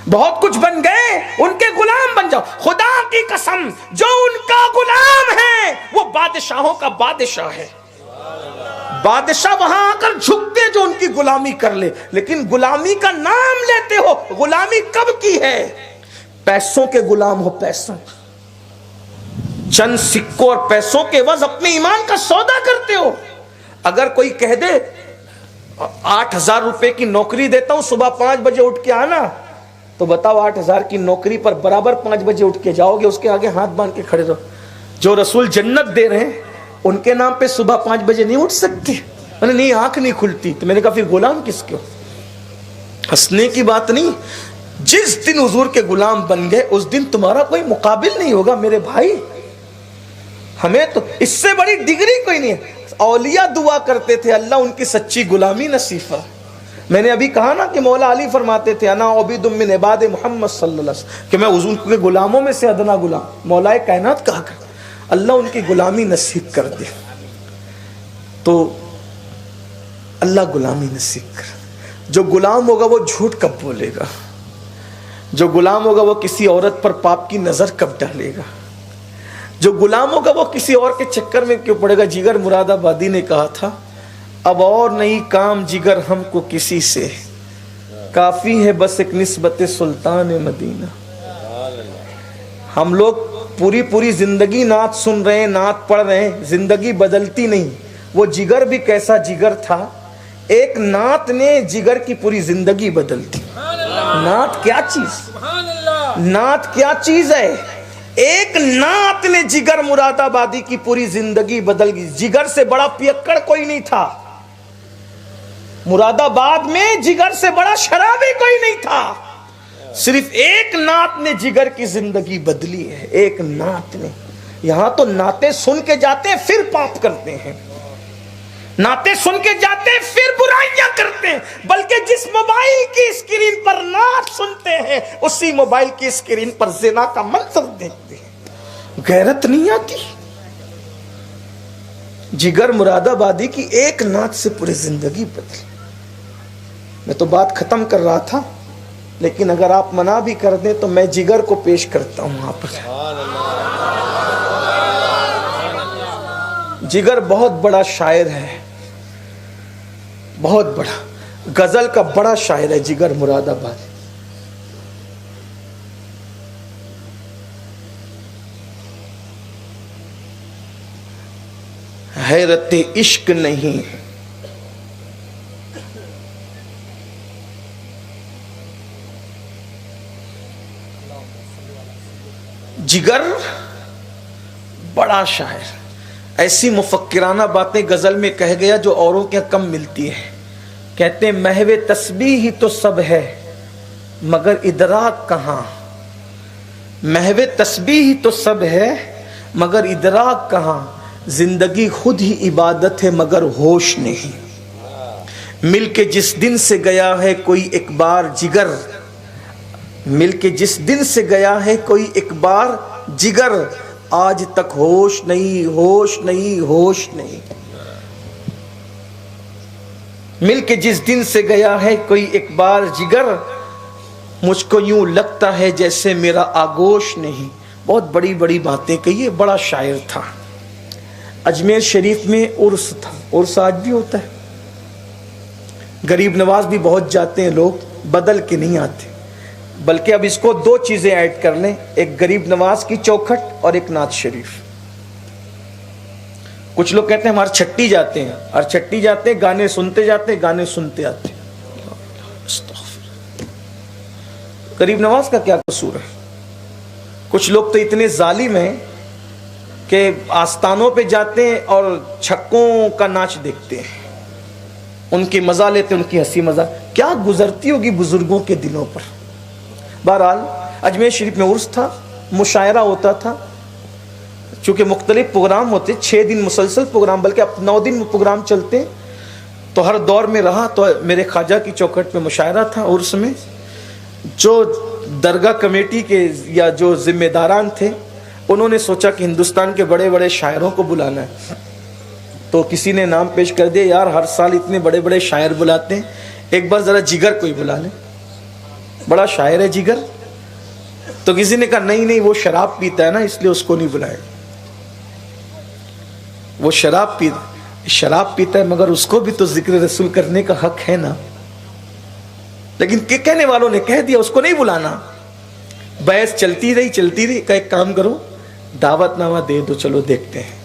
بہت کچھ بن گئے، ان کے غلام بن جاؤ۔ خدا کی قسم جو ان کا غلام ہے وہ بادشاہوں کا بادشاہ ہے۔ بادشاہ وہاں آ کر جھکتے جو ان کی غلامی کر لے، لیکن غلامی کا نام لیتے ہو، غلامی کب کی ہے؟ پیسوں کے غلام ہو، پیسوں، چند سکوں اور پیسوں کے عوض اپنے ایمان کا سودا کرتے ہو۔ اگر کوئی کہہ دے 8,000 روپے کی نوکری دیتا ہوں، صبح 5 بجے اٹھ کے آنا، تو بتاؤ 8,000 کی نوکری پر برابر 5 بجے اٹھ کے جاؤ گے؟ اس کے آگے ہاتھ باندھ کے کھڑے رہو۔ جو رسول جنت دے رہے ہیں ان کے نام پہ صبح 5 بجے نہیں اٹھ سکتے؟ میں نے نہیں، آنکھ نہیں کھلتی۔ تو میں نے کہا پھر غلام کس کے ہو؟ ہنسنے کی بات نہیں، جس دن حضور کے غلام بن گئے اس دن تمہارا کوئی مقابل نہیں ہوگا میرے بھائی۔ ہمیں تو اس سے بڑی ڈگری کوئی نہیں ہے۔ اولیاء دعا کرتے تھے اللہ ان کی سچی غلامی نصیب فرما۔ میں نے ابھی کہا نا کہ مولا علی فرماتے تھے انا عبید من عباد محمد صلی اللہ علیہ وسلم، کہ میں حضور کے غلاموں میں سے ادنا غلام۔ مولا کائنات کہا کر اللہ ان کی غلامی نصیب کر دے، تو اللہ غلامی نصیب کر۔ جو غلام ہوگا وہ جھوٹ کب بولے گا؟ جو غلام ہوگا وہ کسی عورت پر پاپ کی نظر کب ڈالے گا؟ جو غلام ہوگا وہ کسی اور کے چکر میں کیوں پڑے گا؟ جگر مراد آبادی نے کہا تھا اب اور نہیں کام جگر ہم کو کسی سے، کافی ہے بس ایک نسبت سلطان مدینہ۔ ہم لوگ پوری زندگی نعت سن رہے ہیں، نعت پڑھ رہے ہیں، زندگی بدلتی نہیں۔ وہ جگر بھی کیسا جگر تھا، ایک نعت نے جگر کی پوری زندگی بدل دی۔ نعت کیا چیز، نعت کیا چیز ہے؟ ایک نعت نے جگر مراد آبادی کی پوری زندگی بدل گئی۔ جگر سے بڑا پیکڑ کوئی نہیں تھا مراد آباد میں، جگر سے بڑا شرابی کوئی نہیں تھا، صرف ایک نعت نے جگر کی زندگی بدلی ہے، ایک نعت نے۔ یہاں تو نعتیں سن کے جاتے ہیں پھر پاپ کرتے ہیں، نعتیں سن کے جاتے ہیں پھر برائیاں کرتے ہیں، بلکہ جس موبائل کی اسکرین پر نعت سنتے ہیں اسی موبائل کی اسکرین پر زنا کا منظر دیکھتے ہیں۔ غیرت نہیں آتی؟ جگر مراد آبادی کی ایک نعت سے پوری زندگی بدلی۔ میں تو بات ختم کر رہا تھا، لیکن اگر آپ منع بھی کر دیں تو میں جگر کو پیش کرتا ہوں وہاں پر۔ جگر بہت بڑا شاعر ہے، بہت بڑا غزل کا بڑا شاعر ہے جگر مراد آبادی۔ حیرت عشق نہیں جگر بڑا شاعر، ایسی مفکرانہ باتیں غزل میں کہہ گیا جو اوروں کے کم ملتی ہے. کہتے ہیں محو تسبیح ہی تو سب ہے مگر ادراک کہاں. محو تسبیح ہی تو سب ہے مگر ادراک کہاں. زندگی خود ہی عبادت ہے مگر ہوش نہیں. مل کے جس دن سے گیا ہے کوئی ایک بار جگر، مل کے جس دن سے گیا ہے کوئی ایک بار جگر، آج تک ہوش نہیں ہوش نہیں ہوش نہیں. مل کے جس دن سے گیا ہے کوئی ایک بار جگر، مجھ کو یوں لگتا ہے جیسے میرا آگوش نہیں. بہت بڑی بڑی باتیں کہی ہے. بڑا شاعر تھا. اجمیر شریف میں عرس تھا. عرس آج بھی ہوتا ہے. غریب نواز بھی بہت جاتے ہیں لوگ، بدل کے نہیں آتے. بلکہ اب اس کو دو چیزیں ایڈ کر لیں، ایک غریب نواز کی چوکھٹ اور ایک نعت شریف. کچھ لوگ کہتے ہیں ہمارے چھٹی جاتے ہیں، اور چھٹی جاتے ہیں گانے سنتے جاتے ہیں، گانے سنتے آتے ہیں. غریب نواز کا کیا قصور ہے؟ کچھ لوگ تو اتنے ظالم ہیں کہ آستانوں پہ جاتے ہیں اور چھکوں کا ناچ دیکھتے ہیں، ان کی مزہ لیتے ہیں، ان کی ہنسی مزہ. کیا گزرتی ہوگی بزرگوں کے دلوں پر. بہرحال اجمیر شریف میں عرس تھا، مشاعرہ ہوتا تھا. چونکہ مختلف پروگرام ہوتے، 6 دن مسلسل پروگرام، بلکہ اب 9 دن پروگرام چلتے، تو ہر دور میں رہا. تو میرے خواجہ کی چوکھٹ پہ مشاعرہ تھا عرس میں. جو درگاہ کمیٹی کے یا جو ذمہ داران تھے انہوں نے سوچا کہ ہندوستان کے بڑے بڑے شاعروں کو بلانا ہے. تو کسی نے نام پیش کر دیا، یار ہر سال اتنے بڑے بڑے شاعر بلاتے ہیں، ایک بار ذرا جگر کو ہی بلا لیں، بڑا شاعر ہے جگر. تو کسی نے کہا نہیں وہ شراب پیتا ہے نا اس لیے اس کو نہیں بلائے. وہ شراب پیتا ہے مگر اس کو بھی تو ذکر رسول کرنے کا حق ہے نا. لیکن کہنے والوں نے کہہ دیا اس کو نہیں بلانا. بحث چلتی رہی. کہ ایک کام کرو دعوت نامہ دے دو، چلو دیکھتے ہیں.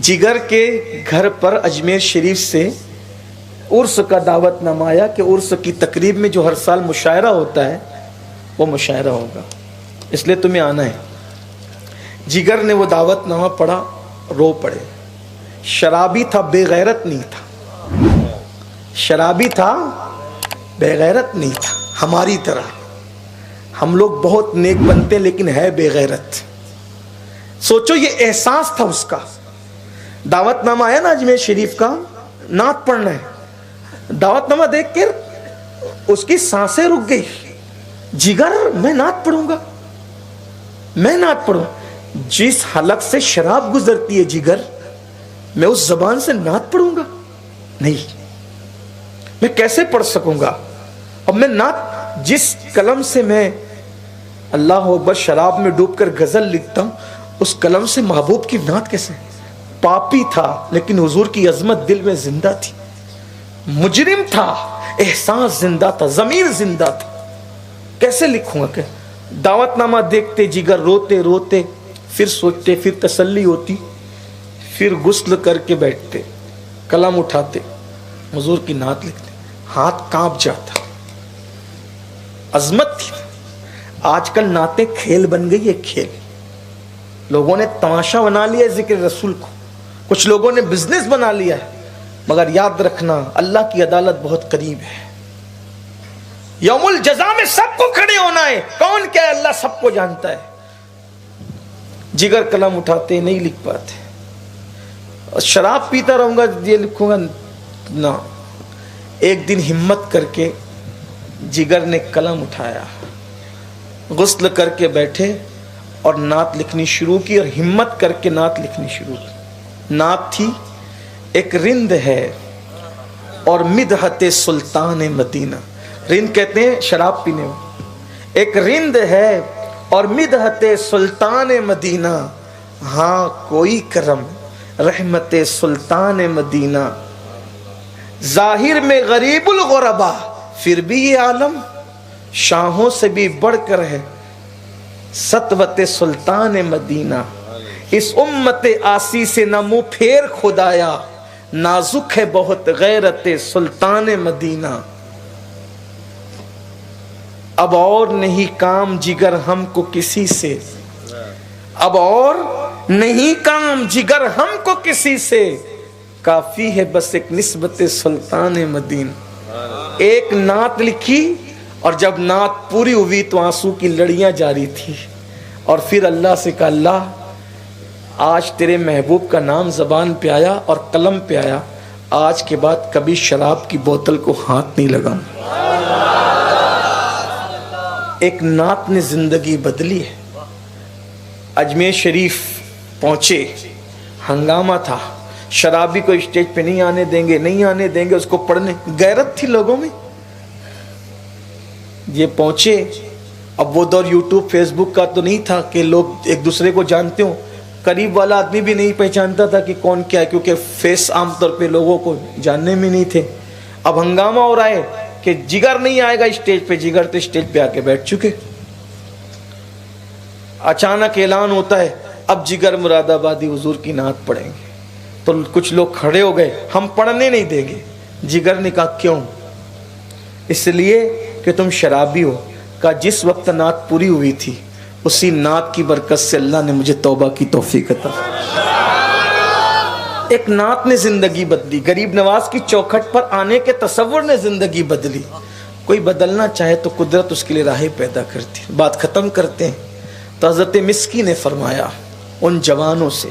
جگر کے گھر پر اجمیر شریف سے عرس کا دعوت نامہ آیا کہ عرس کی تقریب میں جو ہر سال مشاعرہ ہوتا ہے وہ مشاعرہ ہوگا، اس لیے تمہیں آنا ہے. جگر نے وہ دعوت نامہ پڑھا، رو پڑے. شرابی تھا، بے غیرت نہیں تھا. شرابی تھا، بے غیرت نہیں تھا. ہماری طرح ہم لوگ بہت نیک بنتے لیکن ہے بے غیرت. سوچو یہ احساس تھا اس کا. دعوت نامہ آیا نا اجمیر شریف کا، نعت پڑھنا ہے. دعوت نامہ دیکھ کر اس کی سانسیں رک گئی. جگر میں نعت پڑھوں گا، میں نعت پڑھوں. جس حلق سے شراب گزرتی ہے جگر، میں اس زبان سے نعت پڑھوں گا؟ نہیں، میں کیسے پڑھ سکوں گا. اب میں نعت، جس قلم سے میں اللہ اکبر شراب میں ڈوب کر غزل لکھتا ہوں، اس قلم سے محبوب کی نعت کیسے. پاپی تھا لیکن حضور کی عظمت دل میں زندہ تھی. مجرم تھا، احساس زندہ تھا، ضمیر زندہ تھا. کیسے لکھوں گا کہ دعوت نامہ دیکھتے جگر روتے روتے، پھر سوچتے، پھر تسلی ہوتی، پھر غسل کر کے بیٹھتے، قلم اٹھاتے، حضور کی نعت لکھتے. ہاتھ کانپ جاتا، عظمت تھی. آج کل نعتیں کھیل بن گئی ہے. کھیل، لوگوں نے تماشا بنا لیا ہے ذکر رسول کو، کچھ لوگوں نے بزنس بنا لیا ہے. مگر یاد رکھنا اللہ کی عدالت بہت قریب ہے. یوم الجزا میں سب کو کھڑے ہونا ہے. کون کیا ہے؟ اللہ سب کو جانتا ہے. جگر قلم اٹھاتے نہیں لکھ پاتے. شراب پیتا رہوں گا یہ لکھوں گا نہ. ایک دن ہمت کر کے جگر نے قلم اٹھایا، غسل کر کے بیٹھے اور نعت لکھنی شروع کی، اور ہمت کر کے نعت لکھنی شروع کی. نعت تھی: ایک رند ہے اور مدحت سلطان مدینہ. رند کہتے ہیں شراب پینے میں. ایک رند ہے اور مدحت سلطان مدینہ، ہاں کوئی کرم رحمت سلطان مدینہ. ظاہر میں غریب الغربا پھر بھی یہ عالم شاہوں سے بھی بڑھ کر ہے سطوت سلطان مدینہ. اس امت آسی سے نہ منہ پھیر خدایا، نازک ہے بہت غیرت سلطان مدینہ. اب اور نہیں کام جگر ہم کو کسی سے، اب اور نہیں کام جگر ہم کو کسی سے، کافی ہے بس ایک نسبت سلطان مدین۔ ایک نعت لکھی اور جب نعت پوری ہوئی تو آنسو کی لڑیاں جاری تھی، اور پھر اللہ سے کہا اللہ آج تیرے محبوب کا نام زبان پہ آیا اور قلم پہ آیا، آج کے بعد کبھی شراب کی بوتل کو ہاتھ نہیں لگاؤں۔ ایک نعت نے زندگی بدلی ہے۔ اجمیر شریف پہنچے، ہنگامہ تھا، شرابی کو اسٹیج پہ نہیں آنے دیں گے، نہیں آنے دیں گے اس کو پڑھنے، غیرت تھی لوگوں میں۔ یہ پہنچے، اب وہ دور یوٹیوب فیس بک کا تو نہیں تھا کہ لوگ ایک دوسرے کو جانتے ہوں، قریب والا آدمی بھی نہیں پہچانتا تھا کہ کون کیا ہے، کیونکہ فیس عام طور پہ لوگوں کو جاننے میں نہیں تھے۔ اب ہنگامہ ہو رہا ہے کہ جگر نہیں آئے گا اسٹیج پہ، جگر تو اسٹیج پہ آ کے بیٹھ چکے۔ اچانک اعلان ہوتا ہے اب جگر مراد آبادی حضور کی نعت پڑھیں گے، تو کچھ لوگ کھڑے ہو گئے، ہم پڑھنے نہیں دیں گے۔ جگر نے کہا کیوں؟ اس لیے کہ تم شرابی ہو۔ کہا جس وقت نعت پوری ہوئی تھی اسی نعت کی برکت سے اللہ نے مجھے توبہ کی توفیق عطا۔ ایک نعت نے زندگی بدلی، غریب نواز کی چوکھٹ پر آنے کے تصور نے زندگی بدلی۔ کوئی بدلنا چاہے تو قدرت اس کے لیے راہیں پیدا کرتی۔ بات ختم کرتے ہیں تو حضرت مسکی نے فرمایا ان جوانوں سے،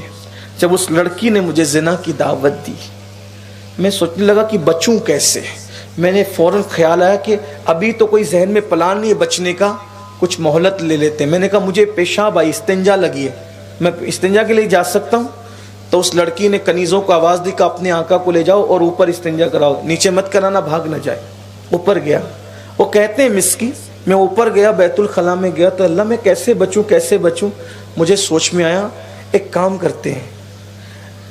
جب اس لڑکی نے مجھے زنا کی دعوت دی، میں سوچنے لگا کہ بچوں کیسے۔ میں نے فوراً خیال آیا کہ ابھی تو کوئی ذہن میں پلان نہیں ہے بچنے کا، کچھ مہلت لے لیتے ہیں۔ میں نے کہا مجھے پیشاب آئی، استنجا لگی ہے، میں استنجا کے لیے جا سکتا ہوں؟ تو اس لڑکی نے کنیزوں کو آواز دی کہ اپنے آقا کو لے جاؤ اور اوپر استنجا کراؤ، نیچے مت کرانا، بھاگ نہ جائے۔ اوپر گیا، وہ کہتے ہیں مسکی میں اوپر گیا، بیت الخلاء میں گیا تو اللہ میں کیسے بچوں کیسے بچوں۔ مجھے سوچ میں آیا ایک کام کرتے ہیں،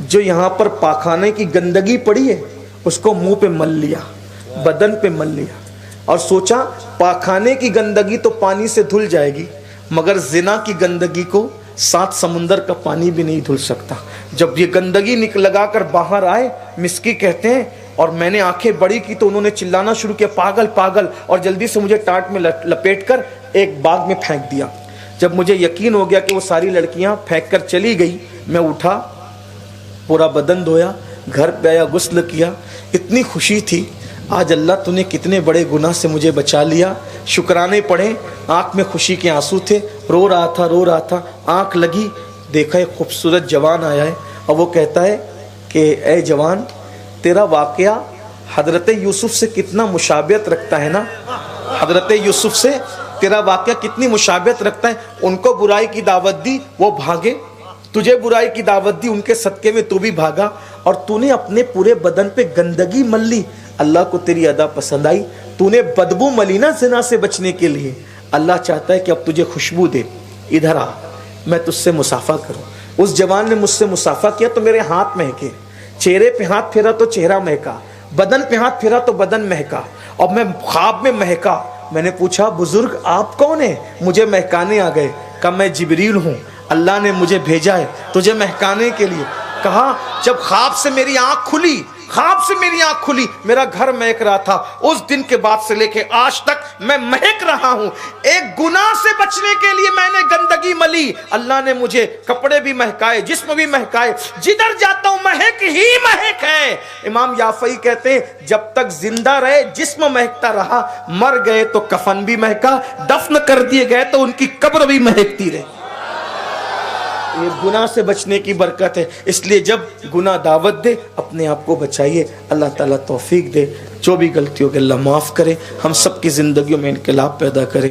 جو یہاں پر پاخانے کی گندگی پڑی ہے اس کو منہ پہ مل لیا، بدن پہ مل لیا، اور سوچا پاخانے کی گندگی تو پانی سے دھل جائے گی مگر زنا کی گندگی کو 7 سمندر کا پانی بھی نہیں دھل سکتا۔ جب یہ گندگی لگا کر باہر آئے، مسکی کہتے ہیں اور میں نے آنکھیں بڑی کی تو انہوں نے چلانا شروع کیا پاگل پاگل، اور جلدی سے مجھے ٹاٹ میں لپیٹ کر ایک باغ میں پھینک دیا۔ جب مجھے یقین ہو گیا کہ وہ ساری لڑکیاں پھینک کر چلی گئی، میں اٹھا، پورا بدن دھویا، گھر پہ آیا، غسل کیا، اتنی خوشی تھی آج اللہ تو نے کتنے بڑے گناہ سے مجھے بچا لیا، شکرانے پڑھے، آنکھ میں خوشی کے آنسو تھے، رو رہا تھا، آنکھ لگی، دیکھا ایک خوبصورت جوان آیا ہے اور وہ کہتا ہے کہ اے جوان تیرا واقعہ حضرت یوسف سے کتنا مشابہت رکھتا ہے نا، حضرت یوسف سے تیرا واقعہ کتنی مشابہت رکھتا ہے۔ ان کو برائی کی دعوت دی وہ بھاگے، تجھے برائی کی دعوت دی ان کے صدقے میں تو بھی بھاگا، اور تو نے اپنے پورے بدن پہ گندگی مل لی، اللہ کو تیری ادا پسند آئی، تو نے بدبو ملی نا زنا سے بچنے کے لیے، اللہ چاہتا ہے کہ اب تجھے خوشبو دے، ادھر آ میں تجھ سے مصافحہ کروں۔ اس جوان نے مجھ سے مصافحہ کیا تو میرے ہاتھ مہکے، چہرے پہ ہاتھ پھیرا تو چہرہ مہکا، بدن پہ ہاتھ پھیرا تو بدن مہکا، اور میں خواب میں مہکا۔ میں نے پوچھا بزرگ آپ کون ہیں؟ مجھے مہکانے آ گئے۔ کہا میں جبریل ہوں، اللہ نے مجھے بھیجا ہے تجھے مہکانے کے لیے۔ کہا جب خواب سے میری آنکھ کھلی میرا گھر مہک رہا تھا، اس دن کے بعد سے لے کے آج تک میں مہک رہا ہوں۔ ایک گناہ سے بچنے کے لیے میں نے گندگی ملی، اللہ نے مجھے کپڑے بھی مہکائے، جسم بھی مہکائے، جدھر جاتا ہوں مہک ہی مہک ہے۔ امام یافعی کہتے ہیں جب تک زندہ رہے جسم مہکتا رہا، مر گئے تو کفن بھی مہکا، دفن کر دیے گئے تو ان کی قبر بھی مہکتی رہی۔ یہ گناہ سے بچنے کی برکت ہے، اس لیے جب گناہ دعوت دے اپنے آپ کو بچائیے، اللہ تعالیٰ توفیق دے، جو بھی غلطی ہوگی اللہ معاف کرے، ہم سب کی زندگیوں میں انقلاب پیدا کرے۔